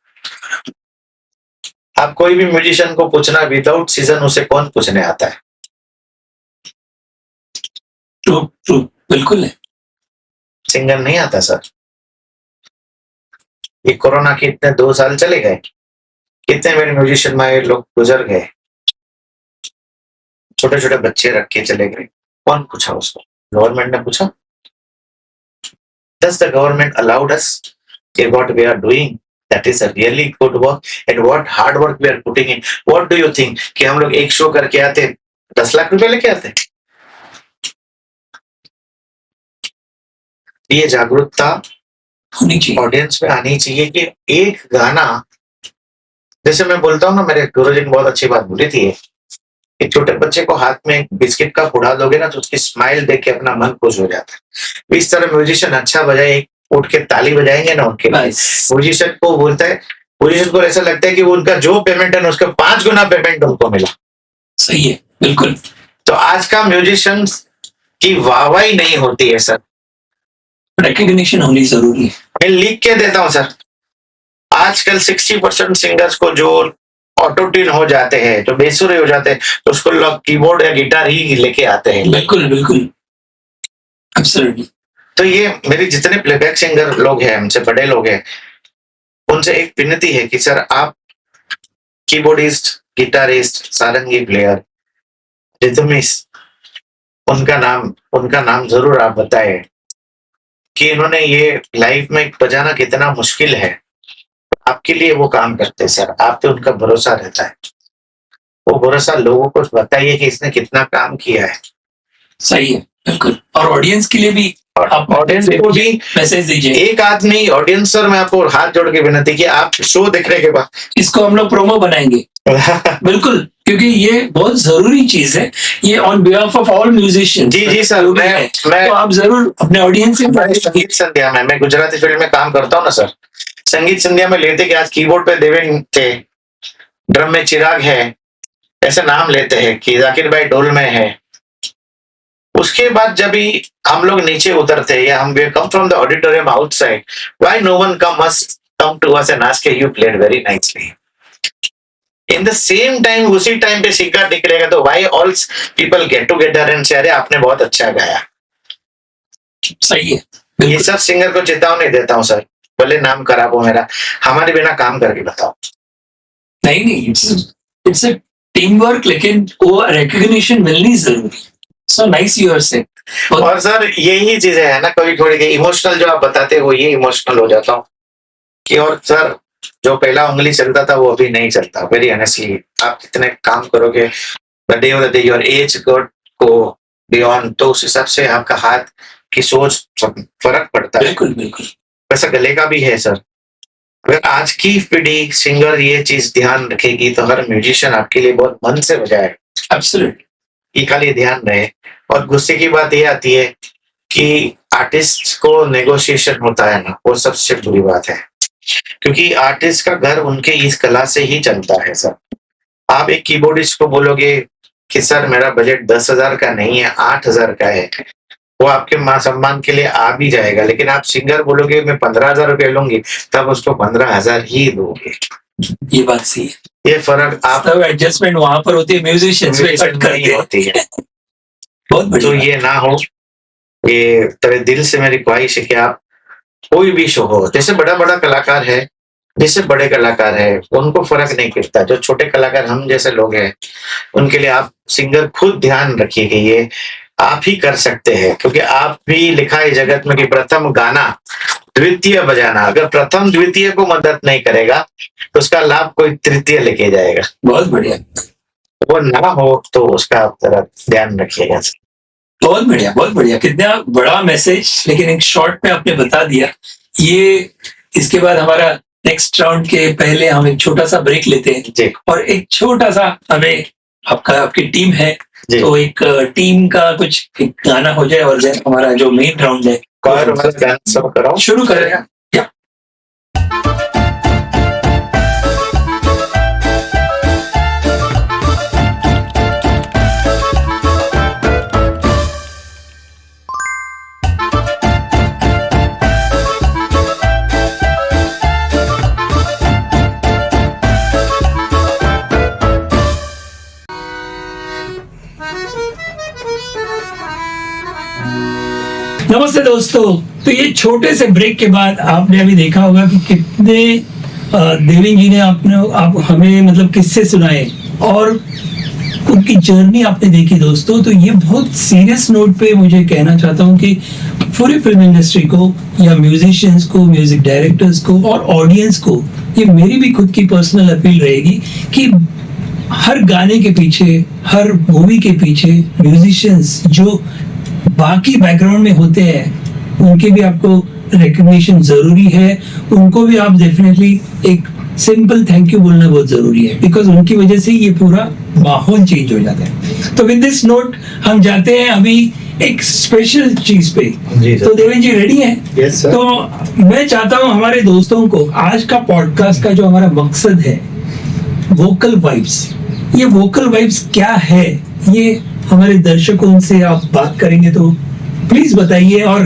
आप कोई भी म्यूजिशियन को पूछना विदाउट सीजन उसे कौन पूछने आता है? ट्रू ट्रू, बिल्कुल है। सिंगर नहीं आता सर। ये कोरोना के इतने 2 साल चले गए, कितने मेरे म्यूजिशियन भाई लोग गुजर गए, छोटे छोटे बच्चे रख के चले गए। कौन पूछा उसको? गवर्नमेंट ने पूछा? Does the government allowed us what we are doing? That is a really good work and what hard work we are putting in. What do you think? कि हम लोग एक शो करके आते 10 लाख रुपए लेके आते? ये जागरूकता होनी चाहिए, ऑडियंस में आनी चाहिए कि एक गाना, जैसे मैं बोलता हूँ ना, मेरे गुरुजी ने बहुत अच्छी बात बोली थी, एक छोटे बच्चे को हाथ में बिस्किट का उड़ा दोगे ना तो उसकी स्माइल देख के अपना मन खुश हो जाता है। इस तरह म्यूजिशियन अच्छा बजाए, उठ के ताली बजाएंगे ना उनके लिए, म्यूजिशियन को बोलता है, म्यूजिशियन को ऐसा लगता है कि वो उनका जो पेमेंट है ना उसका 5 गुना पेमेंट उनको मिला। सही है, बिल्कुल। तो आज का म्यूजिशियन की वाहवाही नहीं होती है सर, रिकग्निशन होनी जरूरी है। मैं लिख के देता हूँ सर, आजकल 60% सिंगर्स को जो ऑटो ट्यून हो जाते हैं, जो बेसुरे हो जाते हैं, तो उसको लोग कीबोर्ड या गिटार ही लेके आते हैं। बिल्कुल बिल्कुल, एब्सोल्युटली। तो ये मेरे जितने प्लेबैक सिंगर लोग हैं, हमसे बड़े लोग हैं, उनसे एक विनती है कि सर आप कीबोर्डिस्ट, गिटारिस्ट, सारंगी प्लेयर, रिदमिस्ट, उनका नाम जरूर आप बताएं कि इन्होंने ये लाइफ में बजाना कितना मुश्किल है। आपके लिए वो काम करते हैं सर, आप पे उनका भरोसा रहता है। वो भरोसा लोगों को बताइए कि इसने कितना काम किया है। सही है, बिल्कुल। और ऑडियंस के लिए भी, आप ऑडियंस को भी मैसेज दीजिए। एक आदमी ऑडियंस, सर मैं आपको हाथ जोड़ के विनती कि आप शो देखने के बाद इसको हम लोग प्रोमो बनाएंगे। बिल्कुल, क्योंकि ये बहुत जरूरी चीज है, ये on behalf of all musicians. जी सर, मैं तो आप जरूर अपने ऑडियंस से संगीत संध्या में, मैं गुजराती फील्ड में काम करता हूँ ना सर, संगीत संध्या में लेते कि आज कीबोर्ड पे देवेन थे, ड्रम में चिराग है, ऐसे नाम लेते हैं कि जाकिर भाई ढोल में है। उसके बाद जब भी हम लोग नीचे उतरते या हम come from the auditorium outside, why no one come to us and ask you played very nicely. In the same time, उसी टाइम पे सिक्का दिख रहेगा तो why all people get together and say अरे आपने बहुत अच्छा गाया। सही है, ये सब सिंगर को चेतावनी देता हूँ सर, भले नाम खराब हो मेरा, हमारे बिना काम करके बताओ। नहीं, इट्स अ टीम वर्क, लेकिन वो रिकग्निशन मिलनी जरूरी। So nice you are saying. और सर यही चीजें है ना, कभी थोड़ी इमोशनल जो आप बताते हो, ये इमोशनल हो जाता हूँ कि और सर जो पहला उंगली चलता था वो अभी नहीं चलता। वेरी ऑनेस्टली, आप कितने काम करोगे, the day of the day your age को बियॉन्ड, तो उस हिसाब से आपका हाथ की सोच फर्क पड़ता है। बिल्कुल बिल्कुल। वैसा गले का भी है सर। अगर आज की पीढ़ी सिंगर ये चीज ध्यान रखेगी तो हर म्यूजिशियन आपके लिए बहुत मन से बजाएगा। एब्सोल्युटली, ये खाली ध्यान रहे। और गुस्से की बात ये आती है कि आर्टिस्ट को नेगोशिएशन होता है ना, वो सबसे बुरी बात है, क्योंकि आर्टिस्ट का घर उनके इस कला से ही चलता है सर। आप एक कीबोर्डिस्ट को बोलोगे कि सर मेरा बजट 10,000 का नहीं है, 8,000 का है, वो आपके मान सम्मान के लिए आ भी जाएगा। लेकिन आप सिंगर बोलोगे मैं 15,000 रुपये लूंगी, तब उसको 15,000 ही दोगे। ये बात सही है। ये फर्क आप एडजस्टमेंट वहां पर होती है, म्यूजिशियंस में कट करके होती है। बहुत बढ़िया। तो ये ना हो, ये तेरे दिल से मेरी ख्वाहिश है कि आप कोई भी शो हो, जैसे बड़ा कलाकार है, जैसे बड़े कलाकार है, उनको फर्क नहीं गिरता। जो छोटे कलाकार हम जैसे लोग हैं, उनके लिए आप सिंगर खुद ध्यान रखिए कि ये आप ही कर सकते हैं, क्योंकि आप भी लिखा है जगत में कि प्रथम गाना द्वितीय बजाना। अगर प्रथम द्वितीय को मदद नहीं करेगा तो उसका लाभ कोई तृतीय लेके जाएगा। बहुत बढ़िया, वो ना हो तो उसका आप जरा ध्यान रखिएगा। बहुत बढ़िया, बहुत बढ़िया। कितना बड़ा मैसेज, लेकिन एक शॉर्ट में आपने बता दिया। ये इसके बाद हमारा नेक्स्ट राउंड के पहले हम एक छोटा सा ब्रेक लेते हैं जी। और एक छोटा सा हमें आपकी टीम है जी। तो एक टीम का कुछ एक गाना हो जाए और then हमारा जो मेन राउंड है सब कराओ, शुरू करेगा। नमस्ते दोस्तों, तो ये छोटे से ब्रेक के बाद आपने अभी देखा होगा कि कितने देवेंद्र जी ने आप हमें मतलब किस्से सुनाए और उनकी जर्नी आपने देखी दोस्तों। तो ये बहुत सीरियस नोट पे मुझे कहना चाहता हूँ कि पूरी फिल्म इंडस्ट्री को या म्यूजिशियंस को, म्यूजिक डायरेक्टर्स को और ऑडियंस को, ये मेरी भी खुद की पर्सनल अपील रहेगी कि हर गाने के पीछे, हर मूवी के पीछे म्यूजिशियंस जो बाकी बैकग्राउंड में होते हैं उनके भी आपको रिकग्निशन जरूरी है। उनको भी आप डेफिनेटली एक सिंपल थैंक यू बोलना बहुत जरूरी है, बिकॉज उनकी वजह से ये पूरा माहौल चेंज हो जाता है। तो विद दिस नोट हम जाते हैं अभी एक स्पेशल चीज पे। तो देवेंद्र जी रेडी हैं? Yes, sir. तो मैं चाहता हूँ हमारे दोस्तों को आज का पॉडकास्ट का जो हमारा मकसद है वोकल वाइब्स, ये वोकल वाइब्स क्या है, ये हमारे दर्शकों से आप बात करेंगे तो प्लीज बताइए। और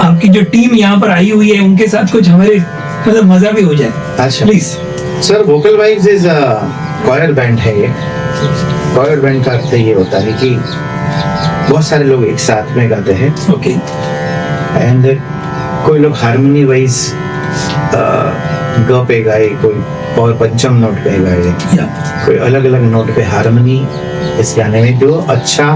आपकी जो टीम यहाँ पर आई हुई है उनके साथ कुछ हमारे मतलब मजा भी हो जाए। अच्छा please sir. Vocal vibes is coir band है। ये कॉयर बैंड का अर्थ ये होता है कि बहुत सारे लोग एक साथ में गाते हैं। ओके। एंड कोई लोग हारमोनी वाइज ग पे गाए, कोई और पंचम नोट पे गाए, कोई अलग अलग नोट पे हारमोनी इस गाने में जो अच्छा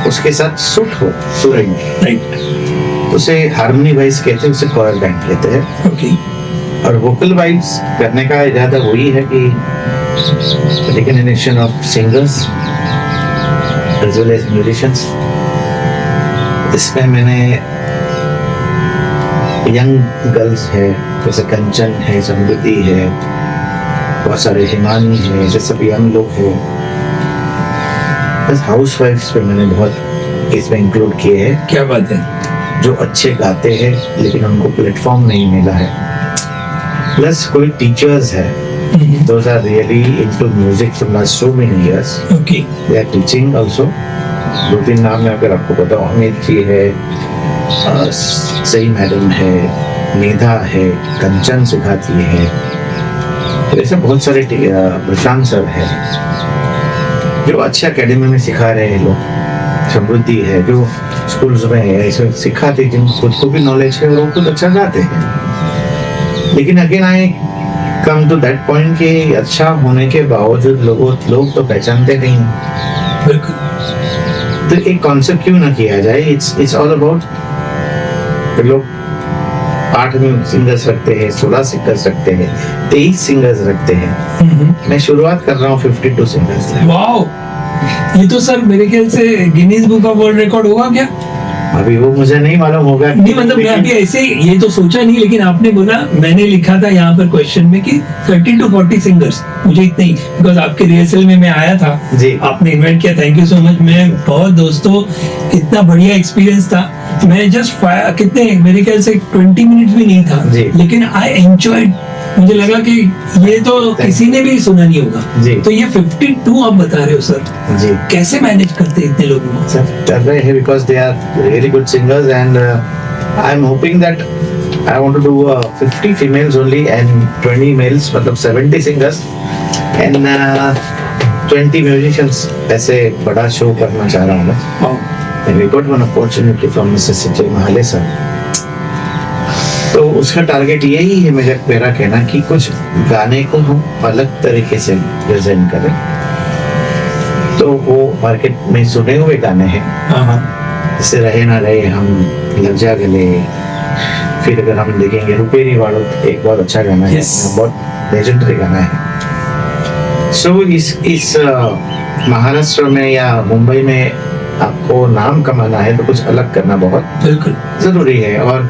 उसके साथ सूट हो सुर में, राइट, उसे हारमोनी वाइज कहते हैं, उसे कॉयर बैंड कहते हैं। ओके। और वोकल वाइब्स करने का इरादा वही है कि recognition of singers as well as musicians. इसमें मैंने यंग गर्ल्स है, जैसे कंचन है, समृद्धि है, बहुत सारे हिमानी है, ऐसे सब यंग लोग हैं। बस हाउस वाइफ्स पे मैंने बहुत इसमें इंक्लूड किए हैं। क्या बात है। जो अच्छे गाते हैं लेकिन उनको प्लेटफॉर्म नहीं मिला है। प्लस कोई टीचर्स है, those are really into music from last so many years. Okay. They are teaching also. 2-3 नाम है अगर आपको पता हो, अमित जी है, सही मैडम है, मेधा है, कंचन सिखाती है, ऐसे बहुत सारे प्रशांत सर है जो अच्छे एकेडमी में सिखा रहे हैं लोग। समृद्धि है जो स्कूल्स में है, ऐसे सिखाते जिन खुद को भी नॉलेज है और वो खुद अच्छा गाते हैं। लेकिन again I come to that point कि अच्छा होने के बावजूद लोग तो पहचानते नहीं। बिल्कुल। तो एक कॉन्सेप्ट क्यों ना किया जाए? इट्स ऑल अबाउट लोग 8 में सिंगर्स रखते हैं, 16 सिंगर्स रखते हैं, 23 सिंगर्स रखते हैं। मैं शुरुआत कर रहा हूँ 52 सिंगर्स से। वाओ, ये तो सर मेरे ख्याल से Guinness book of world record होगा क्या? अभी वो मुझे नहीं मालूम होगा। नहीं मतलब मैं अभी ऐसे ये तो सोचा नहीं, लेकिन आपने बोला, मैंने लिखा था यहाँ पर क्वेश्चन में कि 30 to 40 सिंगर्स, मुझे इतना ही, बिकॉज आपके रिहर्सल में मैं आया था जी, आपने इन्वाइट किया, थैंक यू सो मच। मैं बहुत दोस्तों इतना बढ़िया एक्सपीरियंस था। मैं जस्ट कितने मेरे ख्याल से 20 मिनट भी नहीं था, लेकिन आई एंजॉयड। मुझे लगा कि ये तो किसी ने भी सुना नहीं होगा जी। तो ये 52 आप बता रहे हो सर जी, कैसे मैनेज करते हैं इतने लोगों को? सर कर रहे हैं because they are really good singers and I am hoping that I want to do 50 females only and 20 males, मतलब 70 सिंगर्स एंड 20 म्यूजिशियंस। ऐसे बड़ा शो करना चाह रहा हूँ मैं। And we got one opportunity from Mr. Sanjay Mahale sir. तो उसका टारगेट यही है मेरा कहना कि कुछ गाने को हम अलग तरीके से प्रेजेंट करें। तो वो मार्केट में सुने हुए गाने हैं जैसे रहे ना रहे हम, लग जा गले, फिर अगर हम देखेंगे रुपेरी वालों, एक बहुत अच्छा गाना है, Yes. बहुत लेजेंडरी गाना है। सो इस महाराष्ट्र में या मुंबई में आपको नाम कमाना है तो कुछ अलग करना बहुत बिल्कुल जरूरी है। और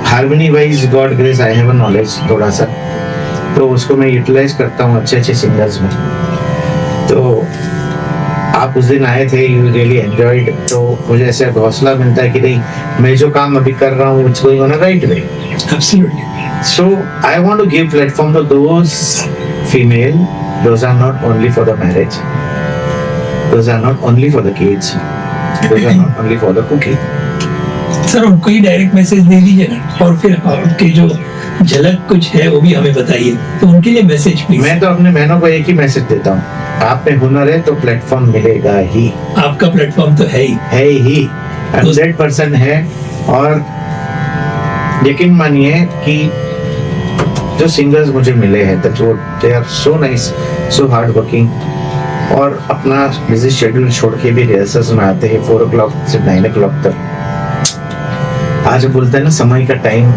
harmony wise God grace I have knowledge थोड़ा सा, तो उसको मैं यूटिलाइज करता हूँ अच्छे अच्छे सिंगर्स में। तो आप उस दिन आए थे, यू रियली एंजॉयड, तो मुझे ऐसे हौसला मिलता है कि नहीं, मैं जो काम अभी कर रहा हूँ it's going on a right way. Absolutely So I want to give platform to those female, those are not only for the marriage, those are not only for the kids, those are not only for the cooking. Sir उनको ही डायरेक्ट मैसेज दे दीजिए ना, और फिर आपके जो झलक कुछ है वो भी हमें बताइए, तो उनके लिए मैसेज प्लीज। मैं तो अपने बहनों को एक ही मैसेज देता हूँ, आप में हुनर है तो प्लेटफॉर्म मिलेगा ही, आपका प्लेटफॉर्म तो है ही 100% है। और यकीन मानिए कि जो सिंगर्स मुझे मिले हैं तो they are so nice, so hard working, और अपना बिजी शेड्यूल छोड़ के भी रिहर्सल्स में आते हैं 4 o'clock से 9 o'clock तक। आज बोलते हैं ना समय का टाइम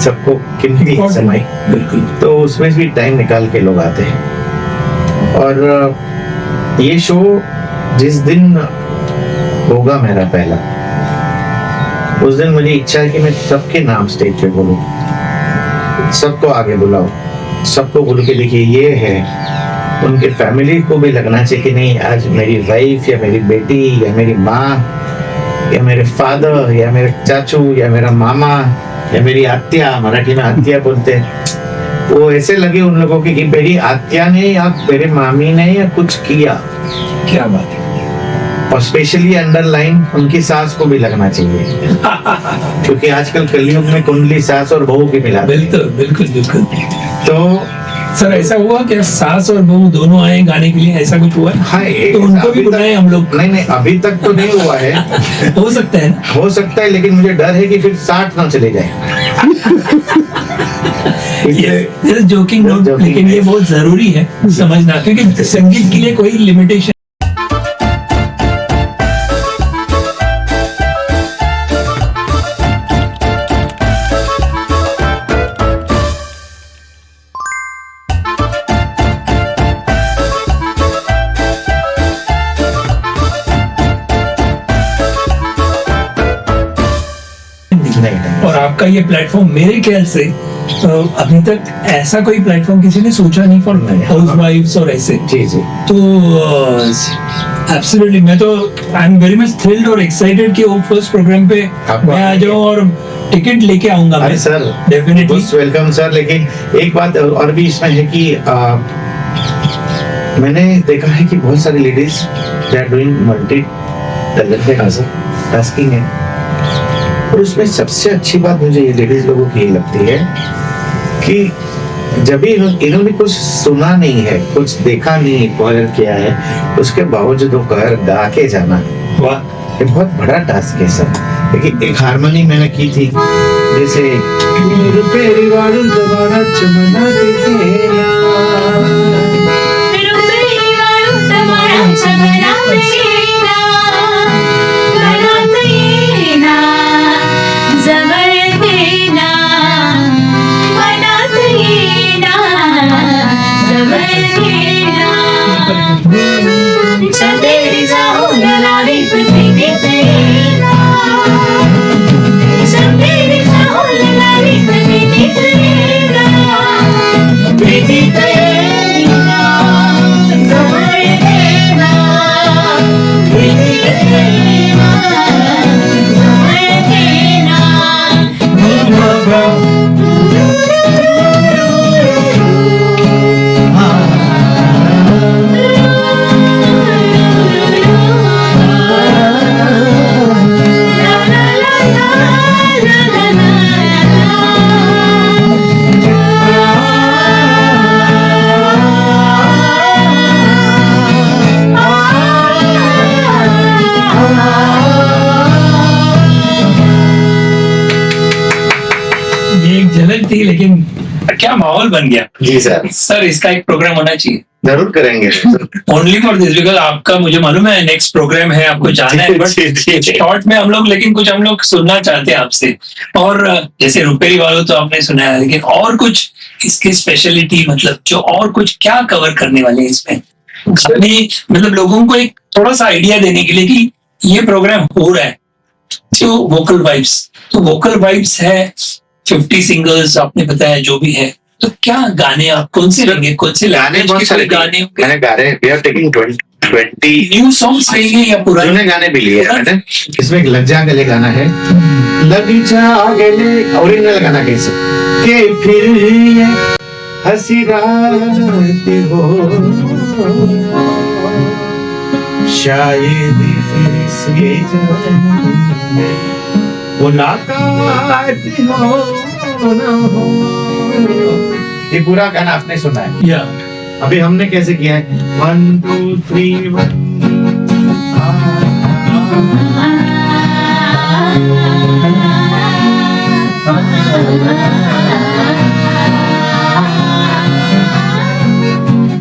सबको कीमती है समय, बिल्कुल। तो उसमें भी टाइम निकाल के लोग आते हैं। और ये शो जिस दिन होगा मेरा पहला, उस दिन मुझे इच्छा है कि मैं सबके नाम स्टेज पे बोलूं, सबको आगे बुलाओ, सबको बोल के देखिए ये है, उनके फैमिली को भी लगना चाहिए कि नहीं आज मेरी वाइफ या मेरी बेटी या मेरी माँ या मेरे फादर या मेरे चाचू या मेरा मामा या मेरी आत्या, मराठी में आत्या बोलते हैं, वो ऐसे लगे उन लोगों की कि मेरी आत्या ने या मेरे मामी ने या कुछ किया। क्या बात है। और स्पेशली अंडरलाइन उनकी सास को भी लगना चाहिए क्योंकि आजकल कलयुग में कुंडली सास और बहू की मिला। बिल्कुल बिल्कुल बिल्कुल। तो सर ऐसा हुआ कि सास और बहू दोनों आए गाने के लिए, ऐसा कुछ हुआ है? हाँ, तो उनको भी बुलाएं हम लोग। नहीं अभी तक तो नहीं हुआ है। हो सकता है ना? हो सकता है, लेकिन मुझे डर है कि फिर 60 ना चले जाए। जोकिंग नोट, लेकिन ये बहुत जरूरी है समझना, क्योंकि संगीत के लिए कोई लिमिटेशन नहीं। और आपका ये प्लेटफॉर्म मेरे ख्याल से अभी तक ऐसा कोई प्लेटफॉर्म किसी ने सोचा नहीं फॉर हाउसवाइफ्स और ऐसे। जी जी। तो एब्सोल्युटली मैं तो I am very much thrilled और एक्साइटेड कि वो फर्स्ट प्रोग्राम पे मैं आ जाऊं और टिकट लेके आऊंगा मैं। Sir definitely most welcome sir. लेकिन एक बात और भी इसमें है कि मैंने देखा है कि बहुत सारी ladies they are doing multi talented tasking है, और उसमें सबसे अच्छी बात मुझे ये लेडीज लोगों की ये लगती है कि जब भी इन्होंने कुछ सुना नहीं है, कुछ देखा नहीं है, कोयर किया है, उसके बावजूद वो कोयर गा के जाना, वाह, ये बहुत बड़ा टास्क है सर। लेकिन एक हारमोनी मैंने की थी, जैसे थी, लेकिन क्या माहौल बन गया। जी सर, सर इसका एक प्रोग्राम होना चाहिए जरूर करेंगे। ओनली फॉर दिस, बिकॉज आपका मुझे मालूम है नेक्स्ट प्रोग्राम है, आपको जाना है, बट शॉर्ट में हम लोग, लेकिन कुछ हम लोग सुनना चाहते हैं आपसे। और जैसे रुपेरी वालों तो आपने सुना है, लेकिन और कुछ इसकी स्पेशलिटी, मतलब जो और कुछ क्या कवर करने वाले हैं इसमें, अभी मतलब लोगों को एक थोड़ा सा आइडिया देने के लिए कि ये प्रोग्राम हो रहा है। तो वोकल वाइब्स है, 50 सिंगर्स आपने बताया जो भी है, तो क्या गाने आप कौन से लेंगे, कौन से गाने बहुत सारे गाने मैंने गा रहे, we are taking 20 new songs लेंगे या पुराने गाने भी लिए हैं मैंने। इसमें एक लग जा गले गाना है, लग जा गले, ओरिजिनल गाना कैसे के फिर ये हंसी रात हो, शायद फिर इसके जन्म में मुलाकात हो ना हो। ये पूरा गाना आपने सुना है या अभी हमने कैसे किया है, 1 2 3 1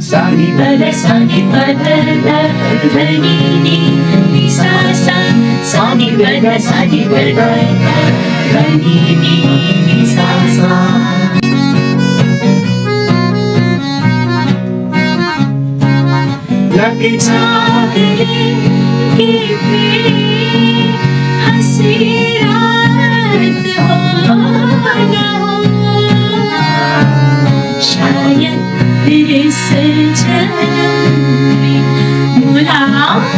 सानी pada sani pada dhani ni sa sa sani pada dhani ni sa sa लगी chagale ki phir hasi raat ho na ho shayad फिर इस जन्म में मुलाकात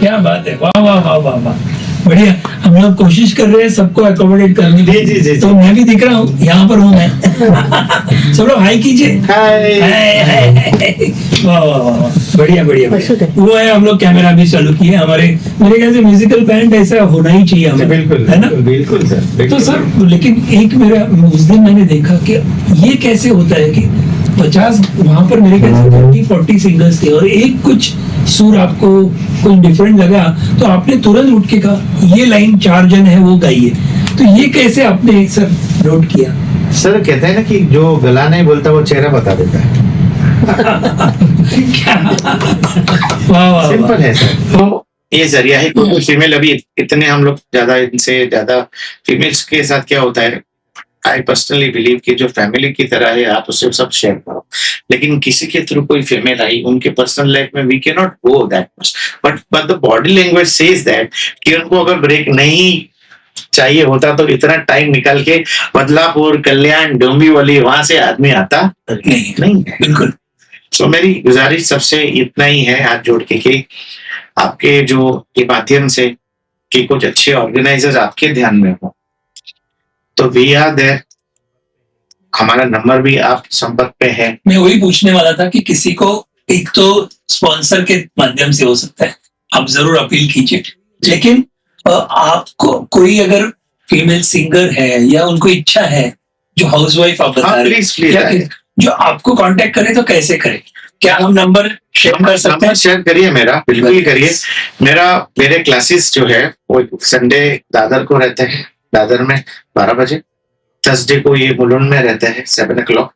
क्या बात है, वाह वाह वाह वाह वाह, बढ़िया। हम लोग कोशिश कर रहे हैं सबको अकोमोडेट करने की। जी। तो मैं भी दिख रहा हूँ, यहाँ पर हूँ मैं। सब लोग हाई कीजिए। हाय वाह वाह वाह, बढ़िया बढ़िया बढ़िया। वो है, हम लोग कैमरा भी चालू किए हमारे, मेरे ख्याल से म्यूजिकल बैंड ऐसा होना ही चाहिए हमें, बिल्कुल है ना? बिल्कुल सर। तो सर, लेकिन एक मेरा उस दिन मैंने देखा कि ये कैसे होता है कि 50 वहां पर मेरे ख्याल से 30-40 सिंगर्स थे और एक कुछ सुर आपको कुछ डिफरेंट लगा तो आपने तुरंत उठ के कहा ये लाइन 4 जन है वो गाइए। तो ये कैसे आपने सर नोट किया? सर कहते हैं ना कि जो गला नहीं बोलता वो चेहरा बता देता है। क्या वाह वाह सिंपल वाह। है सर। तो ये जरिया है, क्योंकि फीमेल अभी इतने हम लोग ज्यादा, इनसे ज्यादा फीमेल्स के साथ क्या होता है, आई पर्सनली बिलीव कि जो फैमिली की तरह है आप उससे सब शेयर करो, लेकिन किसी के थ्रू कोई फीमेल आई उनके पर्सनल लाइफ में we can not go that much, but the body language says that कि उनको अगर ब्रेक नहीं चाहिए होता तो इतना टाइम निकाल के बदलापुर, कल्याण, डोंबिवली वहां से आदमी आता नहीं है। बिल्कुल। सो मेरी गुजारिश सबसे इतना ही है हाथ जोड़ के कि आपके जो के माध्यम से कि कुछ अच्छे ऑर्गेनाइजर्स आपके ध्यान में हो तो वी आर देयर, हमारा नंबर भी आप संपर्क पे है। मैं वही पूछने वाला था कि किसी को एक तो स्पॉन्सर के माध्यम से हो सकता है, आप जरूर अपील कीजिए, लेकिन आपको कोई अगर फीमेल सिंगर है या उनको इच्छा है जो हाउसवाइफ आप बता रहे हैं, या जो आपको कांटेक्ट करे तो कैसे करे? क्या हम नंबर शेयर कर सकते हैं? शेयर करिए मेरा, बिल्कुल करिए। मेरे क्लासेस जो है वो संडे दादर को रहते हैं, दादर में 12 बजे, थर्सडे को ये मुलुंड में रहता है 7 o'clock,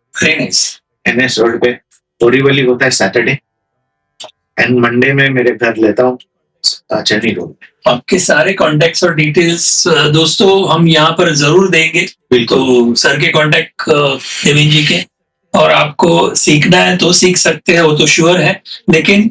NS रोड पे, बोरीवली होता है सैटरडे, एंड मंडे में मेरे घर लेता हूँ चेन्नई रोड। आपके सारे कॉन्टेक्ट्स और डिटेल्स दोस्तों हम यहाँ पर जरूर देंगे। तो सर के कॉन्टेक्ट देवेंद्र जी के, और आपको सीखना है तो सीख सकते हैं, वो तो श्योर है, लेकिन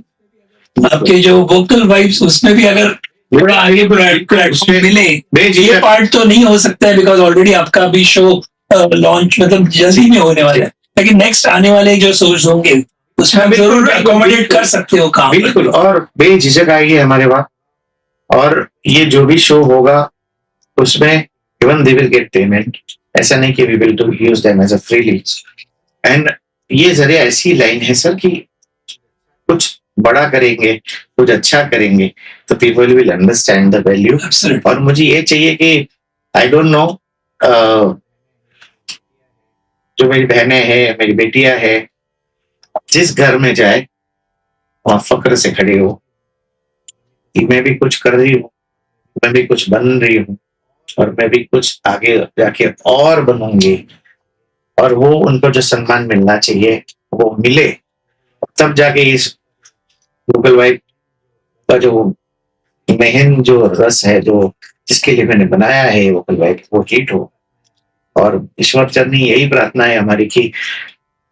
आपके जो वोकल वाइब्स उसमें भी अगर थोड़ा आगे प्लेटफॉर्म मिले, ये पार्ट तो नहीं हो सकता है बिकॉज ऑलरेडी आपका भी शो लॉन्च मतलब जल्दी में होने वाला है, लेकिन नेक्स्ट आने वाले जो शोज होंगे उसमें आप जरूर अकोमोडेट कर सकते हो काम। बिल्कुल, और बेझिझक आएगी हमारे वहाँ, और ये जो भी शो होगा उसमें even they will get payment, ऐसा नहीं कि we will do use them as a freely. And ये जरिए ऐसी लाइन है सर कि कुछ बड़ा करेंगे, कुछ अच्छा करेंगे तो people will understand the value. और मुझे ये चाहिए कि आई डोंट नो, जो मेरी बहनें हैं, मेरी बेटियां हैं, जिस घर में जाए वहां फक्र से खड़े हो कि मैं भी कुछ कर रही हूँ, मैं भी कुछ बन रही हूँ, और मैं भी कुछ आगे जाके और बनूंगी, और वो उनको जो सम्मान मिलना चाहिए वो मिले, तब जाके इस गूगल वाइब का जो मेहन जो रस है, जो जिसके लिए मैंने बनाया है वोकल वाइब, वो हिट हो। और ईश्वर चरणी यही प्रार्थना है हमारी कि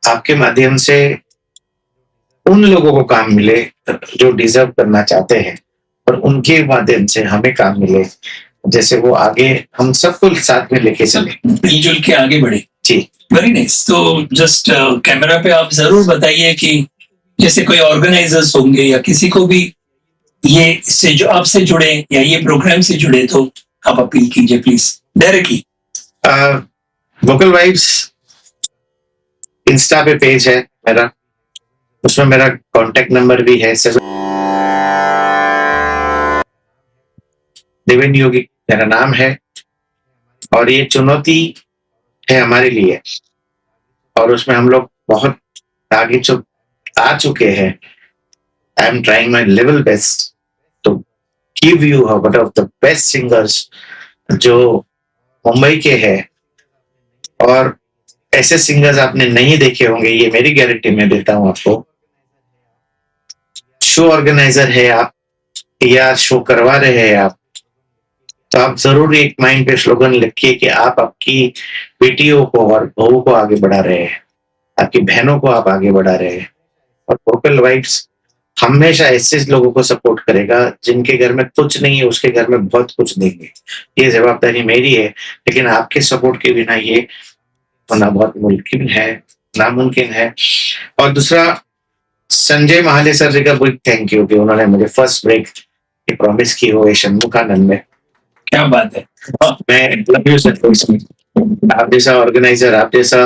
आपके माध्यम से उन लोगों को काम मिले जो डिजर्व करना चाहते हैं, और उनके माध्यम से हमें काम मिले, जैसे वो आगे हम सबको साथ में लेके चले, मिलजुल के आगे बढ़े। जी। Very nice. तो जस्ट कैमरा पे आप जरूर बताइए कि जैसे कोई ऑर्गेनाइजर्स होंगे या किसी को भी ये इससे जो आपसे जुड़े या ये प्रोग्राम से जुड़े, तो आप अपील कीजिए please directly. Vocal vibes Insta पे पेज है मेरा, उसमें मेरा कांटेक्ट नंबर भी है, देवेन योगी मेरा नाम है। और ये चुनौती है हमारे लिए, और उसमें हम लोग बहुत आगे आ चुके हैं। I am trying my level best to give you one of the best singers जो मुंबई के हैं, और ऐसे सिंगर्स आपने नहीं देखे होंगे, ये मेरी गारंटी मैं देता हूं आपको। शो ऑर्गेनाइजर है आप या शो करवा रहे हैं आप, तो आप जरूर एक माइंड पे स्लोगन लिखिए कि आप आपकी बेटियों को और बहू को आगे बढ़ा रहे हैं, आपकी बहनों को आप आगे बढ़ा रहे हैं। और वोकल वाइब्स हमेशा ऐसे लोगों को सपोर्ट करेगा जिनके घर में कुछ नहीं है, उसके घर में बहुत कुछ देंगे। ये जवाबदारी मेरी है, लेकिन आपके सपोर्ट के बिना ये होना बहुत मुमकिन है, नामुमकिन है। और दूसरा, संजय महाले सर जी का बिग थैंक यू कि उन्होंने मुझे फर्स्ट ब्रेक की प्रॉमिस की हो शंमुखानंद में। क्या बात है। मैं लव यू सर, आप जैसा ऑर्गेनाइजर, आप जैसा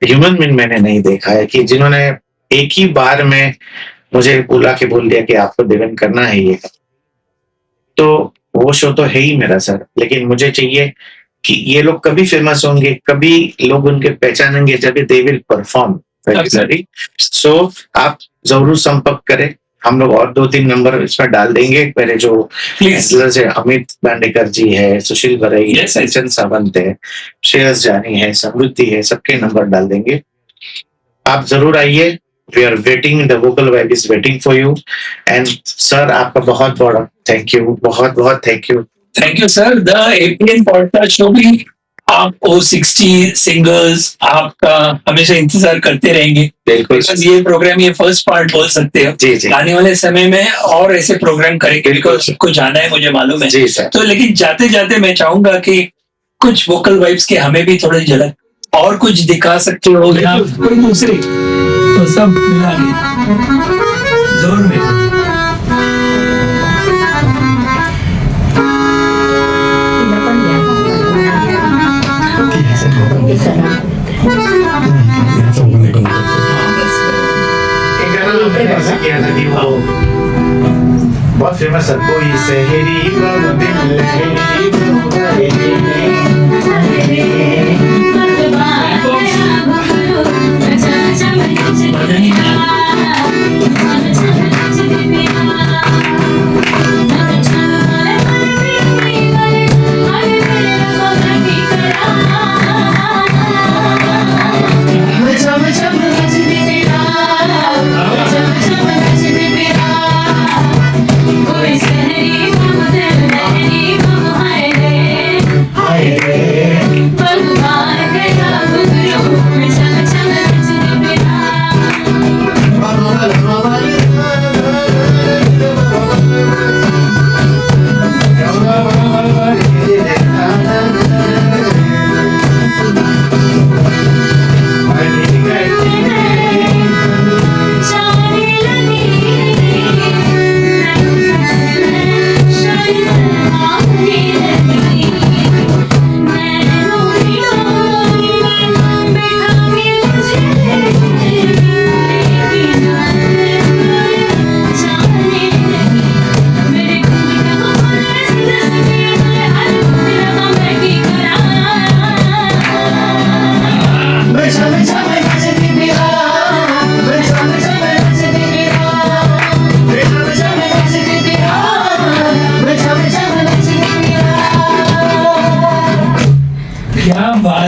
ह्यूमन बीइंग मैंने नहीं देखा है कि जिन्होंने एक ही बार में मुझे बुला के बोल दिया कि आपको देवन करना है ये। तो वो शो तो है ही मेरा सर, लेकिन मुझे चाहिए कि ये लोग कभी फेमस होंगे, कभी लोग उनके पहचानेंगे जब दे विल परफॉर्म रेगुलरली। सो आप जरूर संपर्क करें, हम लोग और 2-3 नंबर इसमें डाल देंगे। मेरे जो रेसलर्स है, अमित बांडेकर जी है, सुशील बरई है, सचिन सावंत है, श्रेयस जानी है, समृद्धि है, सबके नंबर डाल देंगे। आप जरूर आइए, we are waiting, the vocal vibe is waiting for you. And sir आपका बहुत बहुत थैंक यू, बहुत बहुत thank you. Thank you sir. The APN podcast show भी आप O60 सिंगर्स आपका हमेशा इंतजार करते रहेंगे। बिल्कुल, ये प्रोग्राम ये फर्स्ट पार्ट बोल सकते हो। जी जी, आने वाले समय में और ऐसे प्रोग्राम करेंगे, बिल्कुल सबको जाना है, मुझे मालूम है जी सर। तो लेकिन जाते जाते मैं चाहूंगा कि कुछ वोकल वाइब्स के हमें भी थोड़ी झलक और कुछ दिखा सकते हो या कोई दूसरी, तो सब मिला के जोर में। बहुत फेमस है, कोई सहेली बाबू दिल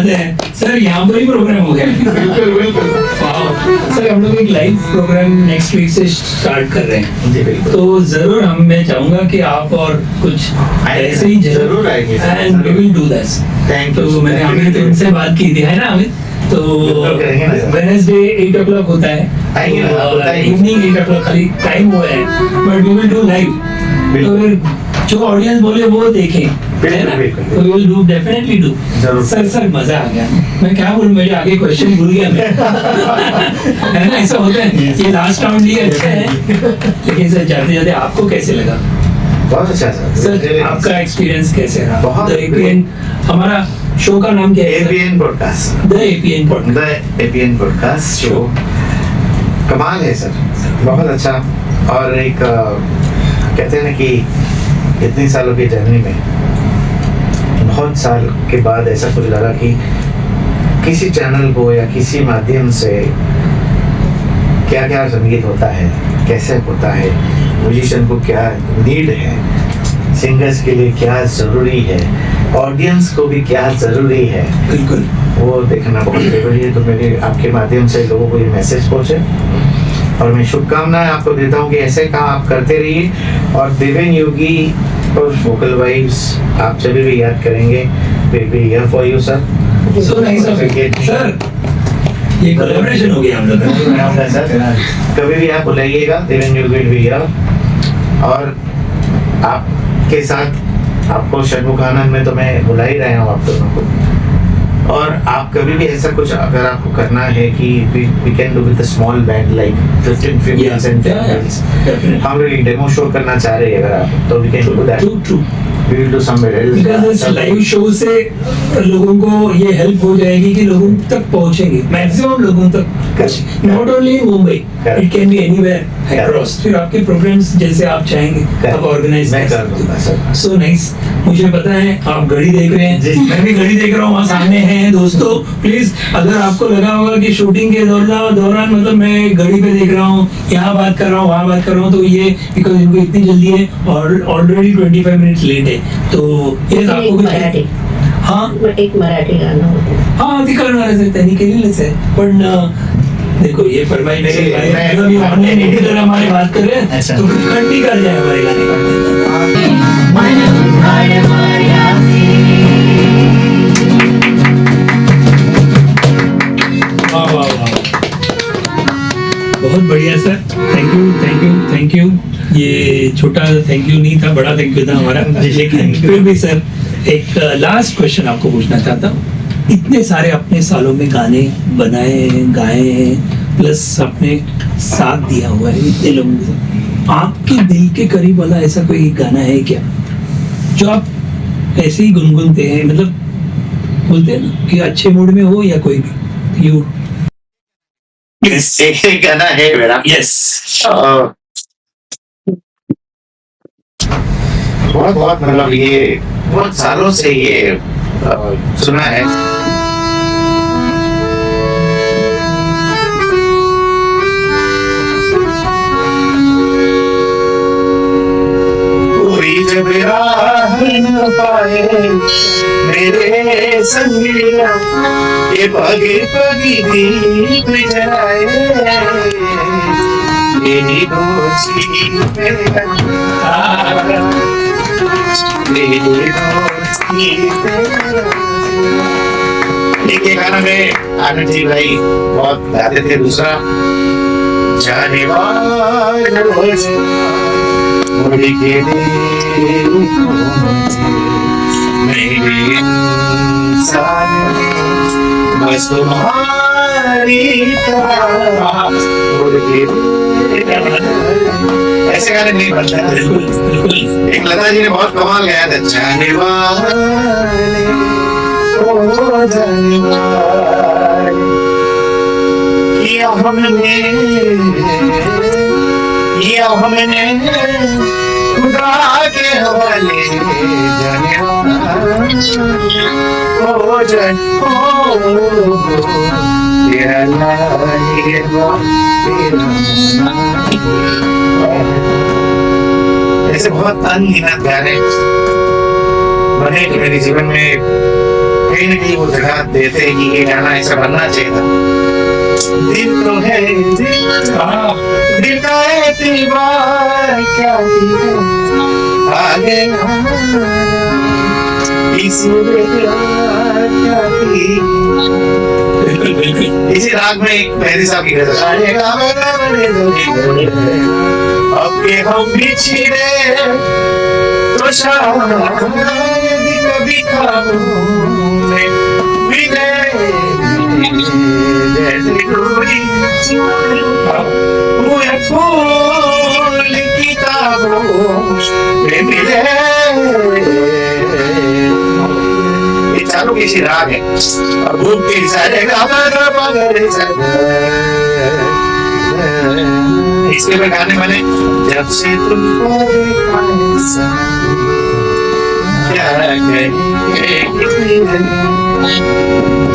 आते हैं सर, यहाँ पर ही प्रोग्राम हो गया। बिल्कुल बिल्कुल वाह। सर हम लोग एक लाइव प्रोग्राम नेक्स्ट वीक से स्टार्ट कर रहे हैं, जी बिल्कुल। तो जरूर मैं चाहूंगा कि आप और कुछ ऐसे ही जरूर आएंगे सर, एंड वी जरूर। Will do that. Thank you, तो मैंने sir. अमित उनसे बात की थी, है ना अमित? तो बिल्कुल करेंगे ना, सर। वेडनेसडे 8 o'clock होता आएंगे ना, आपको है, बताएंगे। इवनिंग 8 o'clock खाली टाइम हुआ है, but we will do live. तो बिल्कुल। फिर जो ऑडियंस बोले वो देखें, है बिल्कुल, ना? बिल्कुल, तो we will do, definitely do. जरूर। सर मजा आ गया। मैं क्या बोलूं, मेरे आगे क्वेश्चन भूल गया मैं। है ना, ऐसा होता है। ये लास्ट राउंड लिए अच्छा है, लेकिन सर जाते जाते आपको कैसे लगा? बहुत अच्छा सर आपका एक्सपीरियंस कैसे रहा? बहुत द एपीएन, हमारा शो का नाम क्या है? APN podcast, the APN podcast. The APN podcast show कमाल है सर, बहुत अच्छा। और एक कहते हैं ना कि इतनी सालों की जर्नी में बहुत साल के बाद ऐसा कुछ लगा कि किसी चैनल को या किसी माध्यम से क्या क्या संगीत होता है, कैसे होता है, म्यूजिशियन को क्या नीड है, सिंगर्स के लिए क्या ज़रूरी है, ऑडियंस को भी क्या ज़रूरी है, बिल्कुल। वो देखना बहुत ज़रूरी है। तो मेरे आपके माध्यम से लोगों को ये मैसेज पहुँचे, और मैं शुभकामनाएं आपको देता हूँ कि ऐसे काम आप करते रहिए। और देवेन योगी और वोकल वाइब्स आप जब भी याद करेंगे, will be here for you sir. So nice of you sir, ये कोलैबोरेशन हो गया हम लोग का। सर कभी भी आप बुलाइएगा, देवेन योगी विल बी हियर। और आपके साथ आपको षणमुखानंद में तो मैं बुला ही रहा हूँ आप दोनों को। और आप कभी भी ऐसा कुछ अगर आपको करना है कि we can do with a small band like 15 females and 10 males, definitely. हम लोग एक डेमो शो करना चाह रहे हैं अगर आप, तो we can do that. True. We will do somewhere else. Because इस लाइव शो से लोगों को ये हेल्प हो जाएगी कि लोगों तक पहुंचेंगे, मैक्सिमम लोगों तक। Correct. Not only in Mumbai, Correct. It can be anywhere across. फिर आपके प्रोग्राम्स जैसे आप चाहेंगे Correct. आप ऑर्गेनाइज मैं कर दूंगा सर। So nice. मुझे पता है आप घड़ी देख रहे जी। हैं, मैं भी घड़ी देख रहा हूँ, वहाँ सामने हैं दोस्तों। प्लीज अगर आपको लगा होगा कि शूटिंग के दौरान मतलब मैं घड़ी पे देख रहा हूँ, यहाँ बात कर रहा हूँ, वहाँ बात कर रहा हूँ, तो ये बिकॉज इनको इतनी जल्दी है और ऑलरेडी 25 मिनट्स लेट है, तो ये आपको कुछ मराठी हाँ एक मराठी गाणं होतं. हाँ ती करणार आहे त्यांनी केलेलंच आहे पण देखो ये फरमाई मेरे जी, भाई मैं- मतलब ये ऑनलाइन एडिटर हमारे बात कर रहे हैं अच्छा। तो कुछ कट नहीं कर जाए हमारे गाने वाह वाह वाह बहुत बढ़िया सर, थैंक यू। ये छोटा थैंक यू नहीं था, बड़ा थैंक यू था हमारा। लेकिन फिर भी सर एक लास्ट क्वेश्चन आपको पूछना चाहता हूँ। इतने सारे अपने सालों में गाने बनाए गाए हैं, प्लस आपने साथ दिया हुआ है इतने लोगों के साथ, आपके दिल के करीब वाला ऐसा कोई गाना है क्या जो आप ऐसे ही गुनगुनते हैं, मतलब बोलते हैं ना कि अच्छे मूड में हो या कोई भी यू? एक गाना है मेरा, यस बहुत मतलब ये बहुत सालों से ये सुना है। कोई जब राह न पाए मेरे संगिया, ये पगी पगी दीप जलाए, मेरी दोस्ती पे मेरी दोस्ती पे। एक गाना में आनंद जी भाई बहुत गाते थे। दूसरा जाने वाले मुड़ के मेरे इंसान बस तुम्हारी तरह मुड़ के। ऐसे गाने नहीं बनते हैं। बिल्कुल बिल्कुल। एक लता जी ने बहुत कमाल गाया था, जाने वाले ओ जाने वाले, किया हमने खुदा के हवाले, जाने वाले ओ जान ये अल्लाह ये ऐसे बहुत अनगिनत गाने बने कि मेरे जीवन में कहीं ना कहीं वो जगह देते हैं कि ये गाना ऐसा बनना चाहिए था। दिल तो है दिल का एतबार क्या किया आगे इसी क्या बिल्कुल बिल्कुल। इसी राग में एक मेहदी साहब की गजल अब के हम बिछड़े तो शायद कभी खाबों में मिले जैसे कोई वो फूल किताबों में मिले। ये चारों किसी राग है और भूख के सारे इसके में गाने वाले जब से तुमको देखा ऐसा क्या कहेंगे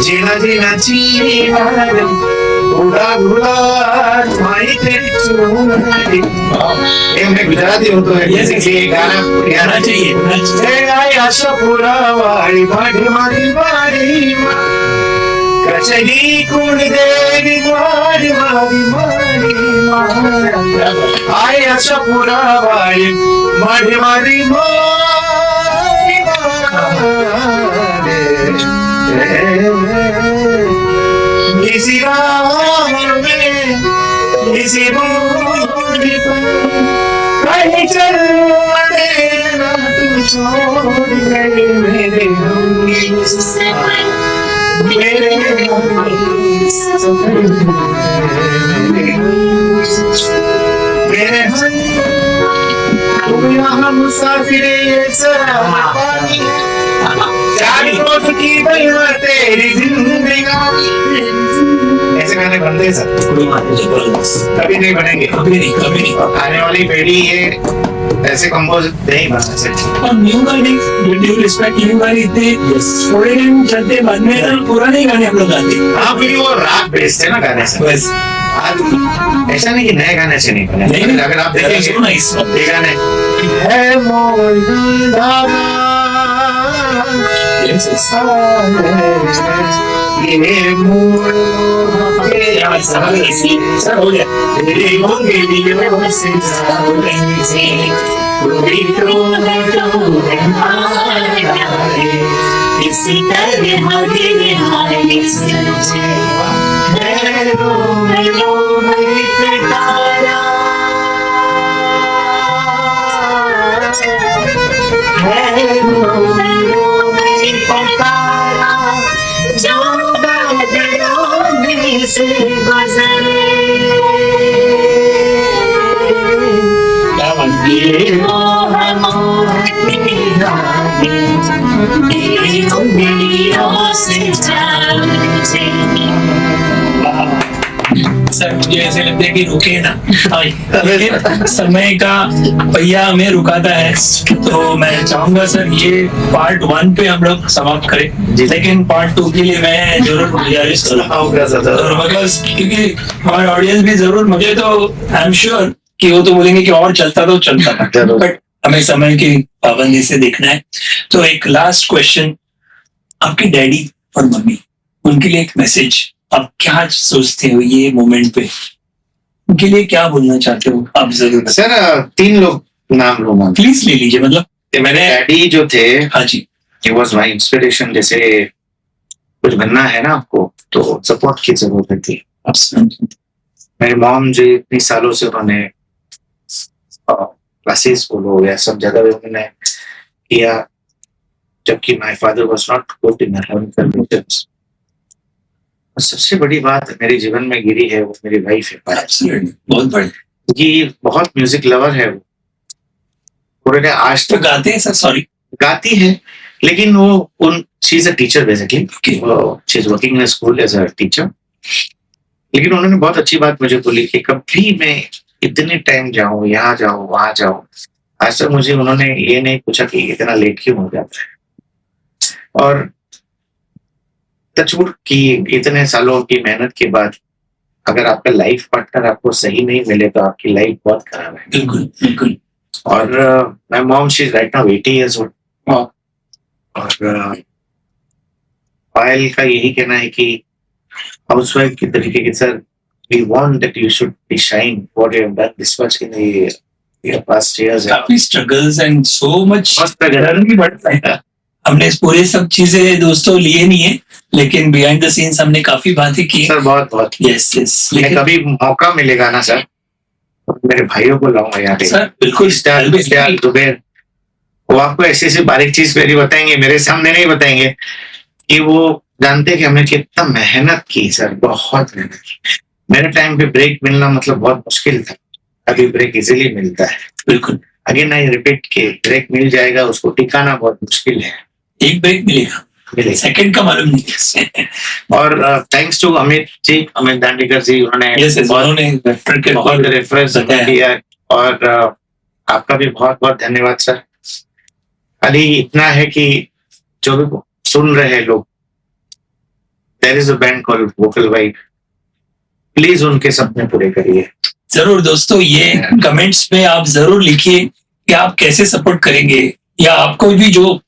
जीना जीना जीना उड़ा उड़ा माई तेरी चुनरी। मैं गुजराती हूँ तो ये गाना चाहिए। आशा पूरा वारी मारी मारी मारी कचली कुण देवी मारी मारी मारी आय आशा पूरा वारी मारी मारी किसी राह में किसी बूढ़ी पर कहीं चल देना तू छोड़ गई मेरे मेरे तुम यहाँ मुसाफिर ये चार रोज की बना तेरी जिंदगी। ऐसे गाने बनते हैं सर, कभी नहीं बनेंगे, कभी नहीं। आने वाली पीढ़ी ये ऐसे कंपोज नहीं बना सकती। और न्यू गाने ड्यू रिस्पेक्ट न्यू गाने इतने थोड़े दिन चलते बाद में ना पुराने गाने हम लोग गाते। हाँ फिर वो राग बेस्ड है ना गाने से। बस आज ऐसा नहीं कि नए गाने से नहीं बने। नहीं, अगर आप देखेंगे ये गाने है ये मोर सर हो गया। इसी तरह दिल से गुजरे ये मोह सर मुझे ऐसे लगता है कि रुके ना, लेकिन समय का पहिया हमें रुकाता है। तो मैं चाहूंगा सर ये पार्ट 1 पे हम लोग समाप्त करें, लेकिन पार्ट 2 के लिए मैं जरूर गुजारिश करूँगा, क्योंकि हमारे ऑडियंस भी जरूर, मुझे तो आई एम श्योर कि वो तो बोलेंगे कि और चलता तो चलता, बट हमें समय की पाबंदी से देखना है। तो एक लास्ट क्वेश्चन, आपके डैडी और मम्मी, उनके लिए एक मैसेज, आप क्या सोचते हो ये मोमेंट पे, उनके लिए क्या बोलना चाहते हो आप? जरूर सर 3 लोग नाम लूंगा, प्लीज ले लीजिए। मतलब मेरे डैडी जो थे, हाँ जी, he was my inspiration। जैसे कुछ बनना है ना आपको तो सपोर्ट की जरूरत थी। मेरी मॉम जो इतनी सालों से उन्होंने क्लासेस बोलो या सब जगह पे उन्होंने किया, जबकि my father was not good in conditions. सबसे बड़ी बात मेरे जीवन में गिरी है वो मेरी वाइफ है, बहुत बड़ी, क्योंकि बहुत म्यूजिक लवर है वो। पूरे आज तो गाते हैं सर? सॉरी, गाती है, लेकिन वो she is a teacher basically, she is working in school as a teacher. लेकिन उन्होंने बहुत अच्छी बात मुझे बोली कि कभी मैं इतने टाइम जाऊं, यहाँ जाऊं, वहां जाऊं, आज तक मुझे उन्होंने ये नहीं पूछा कि इतना लेट क्यों हो जाता है। और टचवुड की इतने सालों की मेहनत के बाद अगर आपका लाइफ पार्टनर आपको सही नहीं मिले तो आपकी लाइफ बहुत खराब है। बिल्कुल बिल्कुल। और my mom she is right now 80 years old। और पायल का यही कहना है कि हाउसवाइफ के तरीके के sir, we want that you should be shine what you have done this much in your past years. काफी स्ट्रगल्स एंड सो मच मस्त लग रहा है। भी बढ़ता है। हमने इस पूरे सब चीजें दोस्तों लिए नहीं है, लेकिन बिहाइंड द सीन्स हमने काफी बातें की। सर बहुत बहुत यस यस, मैं लेकिन कभी मौका मिलेगा ना सर, मेरे भाइयों को लाऊंगा यहाँ पे। सर बिल्कुल इश्तियाक, जुबैर, वो आपको ऐसी ऐसी बारीक चीज मेरी बताएंगे, मेरे सामने नहीं बताएंगे, कि वो जानते हैं कि हमने कितना मेहनत की सर, बहुत मेहनत की। मेरे टाइम पे ब्रेक मिलना मतलब बहुत मुश्किल था, अभी ब्रेक इजीली मिलता है। बिल्कुल, अगेन आई रिपीट के ब्रेक मिल जाएगा, उसको टिकाना बहुत मुश्किल है। एक ब्रेक मिलेगा, मिलेगा। सेकंड का मालूम नहीं। और थैंक्स टू अमित जी, अमित दांडीकर जी, उन्होंने बहुत रेफरेंस किया। और आपका भी बहुत बहुत धन्यवाद सर। खाली इतना है कि जो भी सुन रहे हैं लोग, there is a band called vocal vibe, please उनके सपने पूरे करिए। जरूर दोस्तों, ये कमेंट्स में आप जरूर लिखिए कि आप कैसे सपोर्ट करेंगे, या आपको भी जो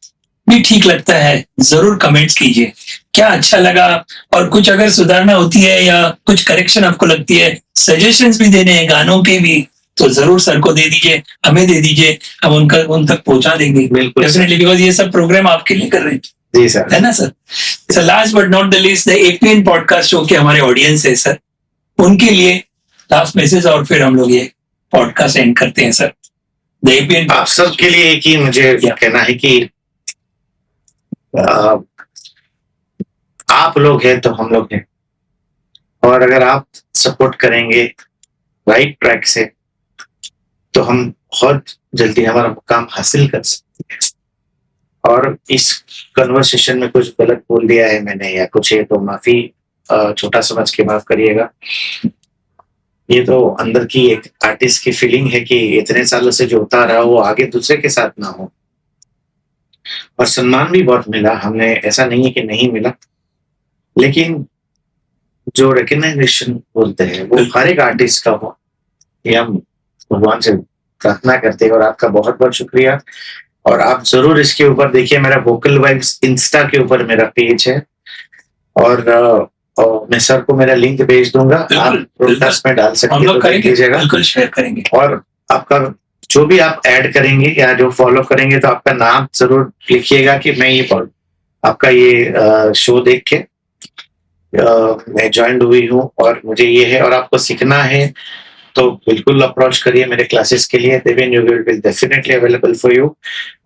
भी ठीक लगता है जरूर कमेंट्स कीजिए। क्या अच्छा लगा, और कुछ अगर सुधारना होती है या कुछ करेक्शन आपको लगती है, सजेशंस भी देने हैं गानों के भी, तो जरूर सर को दे दीजिए, हमें दे दीजिए, हम उन तक पहुंचा देंगे। बिल्कुल डेफिनेटली, बिकॉज ये सब प्रोग्राम आपके लिए कर रहे हैं। जी सर, है ना sir. Sir last but not the least, the APN podcast show के हमारे ऑडियंस है सर, उनके लिए लास्ट मैसेज, और फिर हम लोग ये पॉडकास्ट एंड करते हैं सर। द एपीएन आप सबके लिए एक ही मुझे कहना है कि आप लोग हैं तो हम लोग हैं, और अगर आप सपोर्ट करेंगे राइट ट्रैक से, तो हम बहुत जल्दी हमारा मुकाम हासिल कर सकते हैं। और इस कन्वर्सेशन में कुछ गलत बोल दिया है मैंने या कुछ है, तो माफी, छोटा समझ के माफ करिएगा। ये तो अंदर की एक आर्टिस्ट की फीलिंग है कि इतने सालों से जो होता रहा वो आगे दूसरे के साथ ना हो। और सम्मान भी बहुत मिला हमने, ऐसा नहीं है कि नहीं मिला, लेकिन जो रिकग्निशन बोलते हैं वो हर एक आर्टिस्ट का हो, ये हम भगवान से प्रार्थना करते हैं। और आपका बहुत बहुत शुक्रिया। और आप जरूर इसके ऊपर देखिए, मेरा वोकल वाइब्स इंस्टा के ऊपर मेरा पेज है, और मैं सर को मेरा लिंक भेज दूंगा, आप ब्रॉडकास्ट में डाल सकते हैं, तो कीजिएगा, बिल्कुल शेयर करेंगे। और आपका जो भी आप ऐड करेंगे या जो फॉलो करेंगे, तो आपका नाम जरूर लिखिएगा कि मैं ये आपका ये शो देख के मैं ज्वाइन हुई हूँ और मुझे ये है, और आपको सीखना है तो बिल्कुल अप्रोच करिए मेरे क्लासेस के लिए। Deven you will definitely available for you.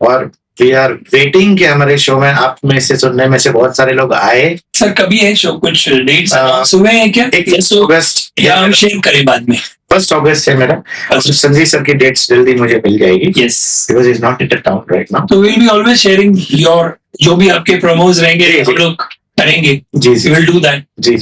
और वी आर वेटिंग कि हमारे शो में आप में से सुनने में से बहुत सारे लोग आए। सर कभी है शो, कुछ डेट्स सुबह है क्या? 1 अगस्त या हम शेयर करें बाद में? 1 अगस्त है मेरा, और संजीव सर की डेट्स जल्दी मुझे मिल जाएगी। Yes, because is not in town right now, तो will be always sharing your, जो भी आपके प्रोमोज रहेंगे जी, हम लोग करेंगे। जी जी विल डू दैट जी।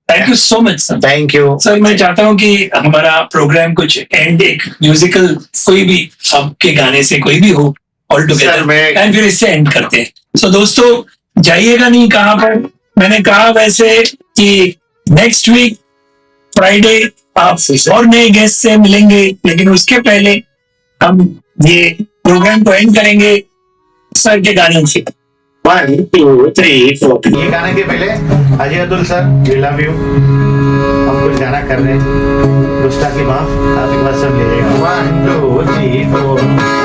Thank you so much sir. Thank you sir, मैं चाहता हूँ कि हमारा प्रोग्राम कुछ एंड एक म्यूजिकल कोई भी आपके गाने से कोई भी हो ऑल टुगेदर, एंड फिर इससे एंड करते हैं। सो दोस्तों, जाइएगा नहीं कहाँ पर, मैंने कहा वैसे कि नेक्स्ट वीक फ्राइडे आप और नए गेस्ट से मिलेंगे, लेकिन उसके पहले हम ये प्रोग्राम को एंड करेंगे सर के गाने से। 1 2 3 4। ये गाने के पहले Ajay Atul sir, we love you, हम कुछ गाना कर रहे हैं, गुस्ताखी माफ, आप एक बार सब ले जाएगा। 1 2 3 4।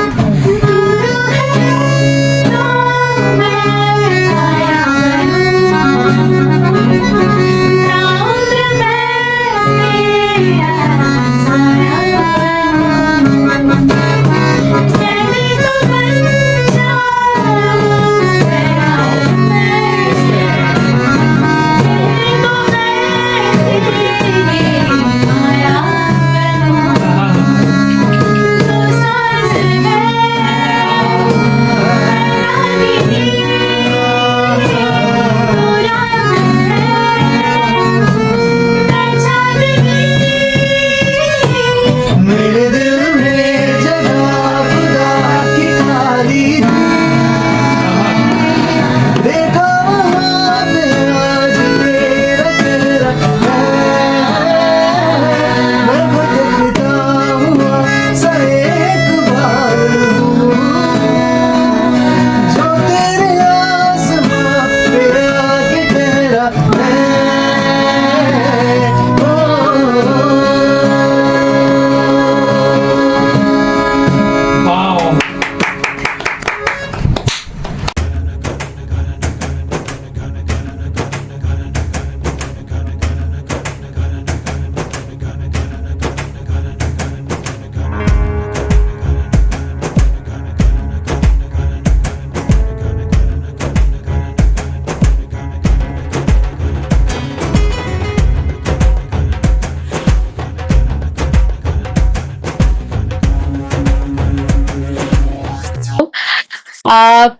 Yeah.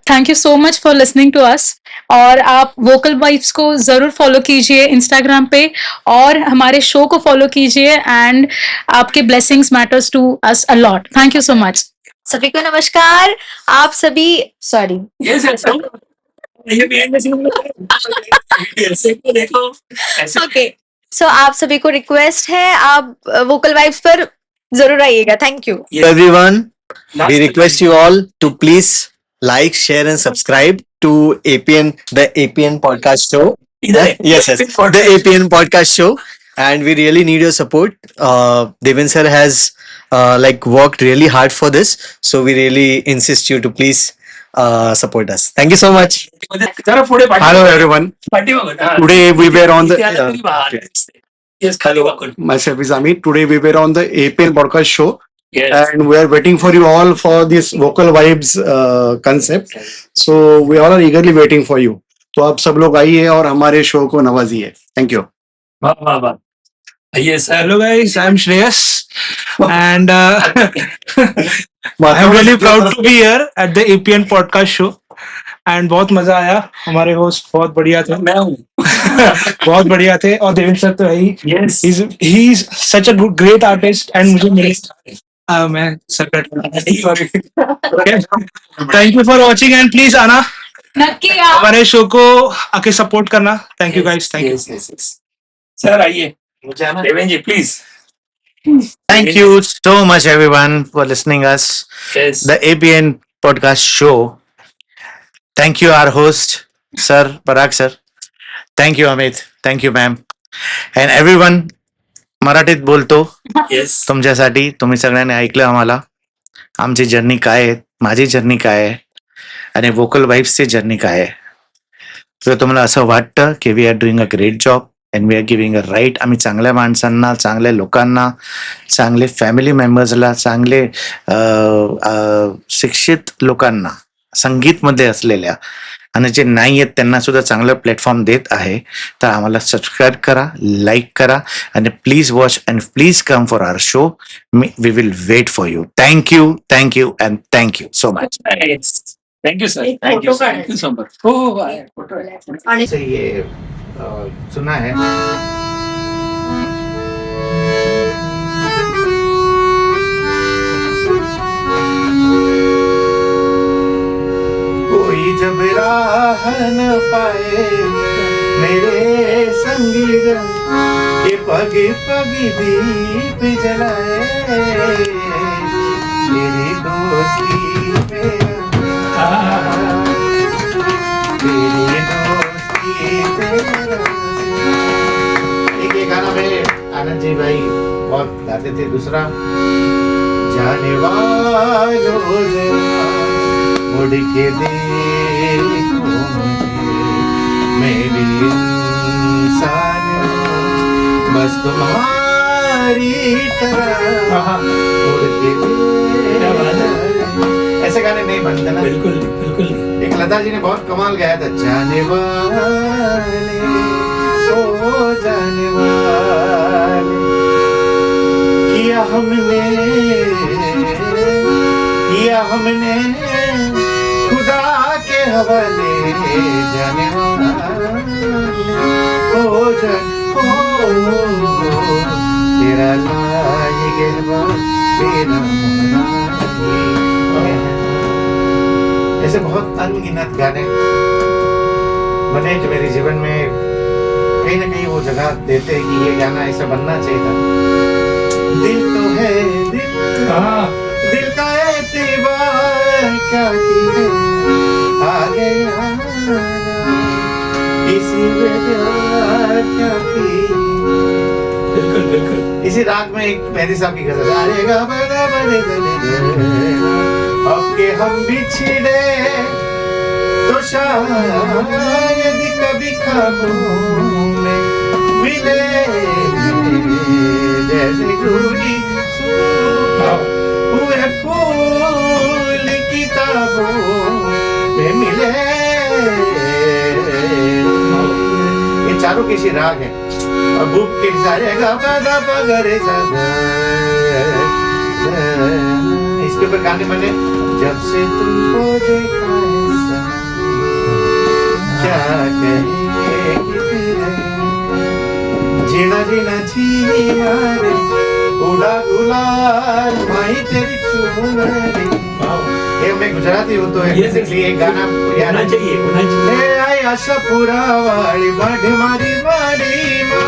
Thank you so much for listening to us. और आप वोकल वाइब्स को जरूर फॉलो कीजिए इंस्टाग्राम पे, और हमारे शो को फॉलो कीजिए, एंड आपके blessings matters to us a lot. Thank you so much. सभी को नमस्कार। आप सभी सॉरी Yes, yes, sir. ये behind the scene ऐसे को देखो, ऐसे ओके, सो आप सभी को रिक्वेस्ट है, आप वोकल वाइब्स पर जरूर आइएगा। Thank you. Yes. Everyone, we request you all to please like, share, and subscribe to the APN podcast show. इधर है। Yes, the APN podcast show, and we really need your support. Devin sir has worked really hard for this, so we really insist you to please support us. Thank you so much. जरा पुढे Hello everyone. पाठीमागं. हा. Today we were on the इथे आलं तरी बाहेर दिसते. Yes, खाली वाकून. myself is Amit. Today we were on the APN podcast show, Yes. and we are waiting for you all for this vocal vibes concept. So we all are eagerly waiting for you. तो आप सब लोग आइए और हमारे शो को नवाजिए. Thank you. वाह, वाह, वाह. Yes, sir. Hello guys, I'm Shreyas, and I'm really proud to be here at the APN podcast show. And बहुत मजा आया, हमारे होस्ट बहुत बढ़िया थे, मैं हूँ. बहुत बढ़िया थे, और देवेंद्र सर तो है ही. Yes. He's such a good great artist, and मुझे मिले मैं sir Sorry. Thank you for watching, and please आना नक्की आप हमारे शो को आके सपोर्ट करना. Thank you guys, thank you. Yes, yes, yes. Sir, आइए. मुझे आना है। देवेंद्र जी, please. Thank you so much, everyone, for listening us. Yes. The APN podcast show. Thank you, our host, Sir Parag sir. Thank you, Amit. Thank you, ma'am. And everyone, मराठीत बोलतो Yes. तुमच्यासाठी. तुम्ही सगळ्यांनी ऐकलं आम्हाला. आमची जर्नी काय आहे, माझी जर्नी काय आहे, आणि वोकल वाईब्सची जर्नी काय आहे. तर तुम्हाला असं वाटतं की we are doing a great job and we are giving a right. आम्ही चांगल्या माणसांना, चांगल्या लोकांना, चांगले फॅमिली मेंबर्सला, चांगले शिक्षित लोकांना, संगीतमध्ये असलेल्या आणि जे नाही आहेत त्यांना सुद्धा चांगलं प्लॅटफॉर्म देत आहे. तर आम्हाला सबस्क्राईब करा, लाईक करा, आणि please watch and please come for our show. We will wait for you. Thank you, thank you, and thank you so much. Nice. Thank you, sir. एक Thank you, photo sir. काढ. Thank you so much. हो, हो, आहे. Photo आहे. से ये सुना है. कोई जब राह न पाए मेरे संगी जन के पग पग दीप जलाए तेरी दोस्ती मेरा तेरी दोस्ती तेरा. एक ये गाना मेरे आनंद जी भाई बहुत गाते थे. दूसरा जाने वालों जरा मुड़ के देखो मुझे मेरी इंसान बस तुम्हारी तरह मुड़ के क्या बात है. देखो. ऐसे गाने नहीं बनते ना. बिल्कुल नहीं, बिल्कुल नहीं. एक लता जी ने बहुत कमाल गाया था. जाने वाले ओ जाने वाले किया हमने खुदा के हवाले. जाने वाले ओ तेरा लायक है तेरा ऐसे बहुत अनगिनत गाने बने जो मेरे जीवन में कहीं ना कहीं वो जगह देते हैं कि ये गाना ऐसा बनना चाहिए था. दिल तो है दिल हाँ. दिल का एतबार क्या किए आ गया इसी में प्यार क्या किए. बिल्कुल, बिल्कुल. इसी राग में एक मेहदी साहब की गजल आएगा बड़ा बड़े अब के हम बिछड़े तो शायद कभी ख्वाबों में मिले जैसे गुली हुए फूल किताबों में मिले. ये चारों किसी राग है और भूप के सारे गापा पगरे इसके ऊपर गाने बने जब से तुमको देखा है साथी, क्या कहे कि तेरे जीना जीना जी मारे उड़ा गुलाल माई तेरी चुनरी। ये मैं गुजराती हूँ तो बेसिकली एक गाना याद होना चाहिए ले आई आशापुरा वाली माढ़ी मारी मारी माँ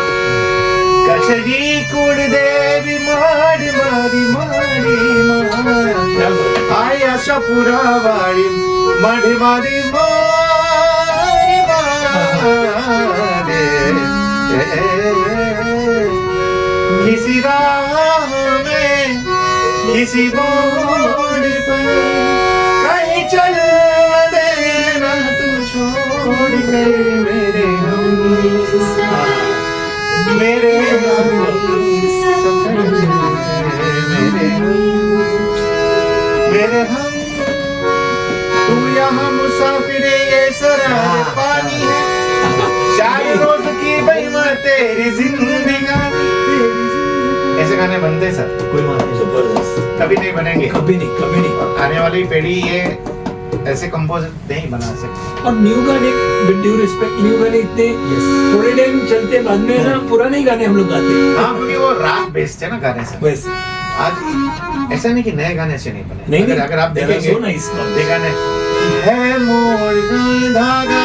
कचरी कुड़ देवी माढ़ी मारी मारी माँ आई आशापुरा वाली माढ़ी मारी मारी माँ किसी राह में किसी मोड़ पर कहीं चल देना तू छोड़ कर मेरे हम मेरे मेरे हम तू यहाँ मुसाफिर ये सराय पानी है 4 रोज की बेईमा तेरी जिंदगानी। ऐसे गाने बनते सर कोई बात नहीं, जबरदस्त। कभी नहीं बनेंगे, कभी नहीं। आने वाली पीढ़ी ये ऐसे कंपोज नहीं बना सकती। और न्यू गाने विद ड्यू रिस्पेक्ट, न्यू गाने इतने थोड़े टाइम चलते, बाद में ना पुराने गाने हम लोग गाते हैं। हाँ, क्योंकि वो राग बेस्ड है ना गाने से। वैसे आज ऐसा नहीं कि नए गाने से नहीं बने। नहीं, अगर आप देखेंगे so nice songs. ये गाने है मोर का धागा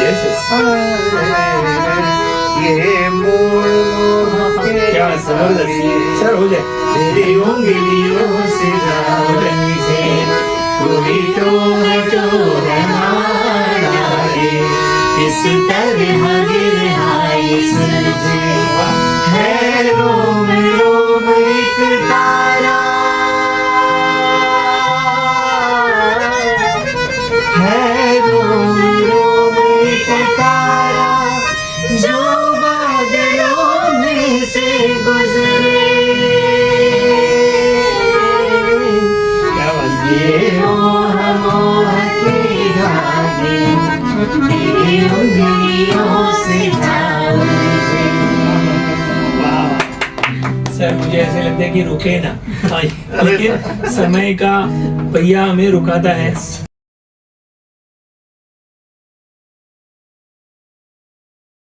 yes, yes. ये मोर मोह के क्या जबरदस्त सर, हो जाए तेरी उंगलियों से जाऊं से कोई तो हमारा रे किस तरह गिर आई सूरज है रोम रोम एक तारा है रोम रोम एक तारा जो बादलों में से गुजरे क्या बात ये मोह मोह के धागे तेरी उंगलियों से जाऊं सर, मुझे ऐसे लगता है कि रुके ना, लेकिन समय का पहिया हमें रुकाता है।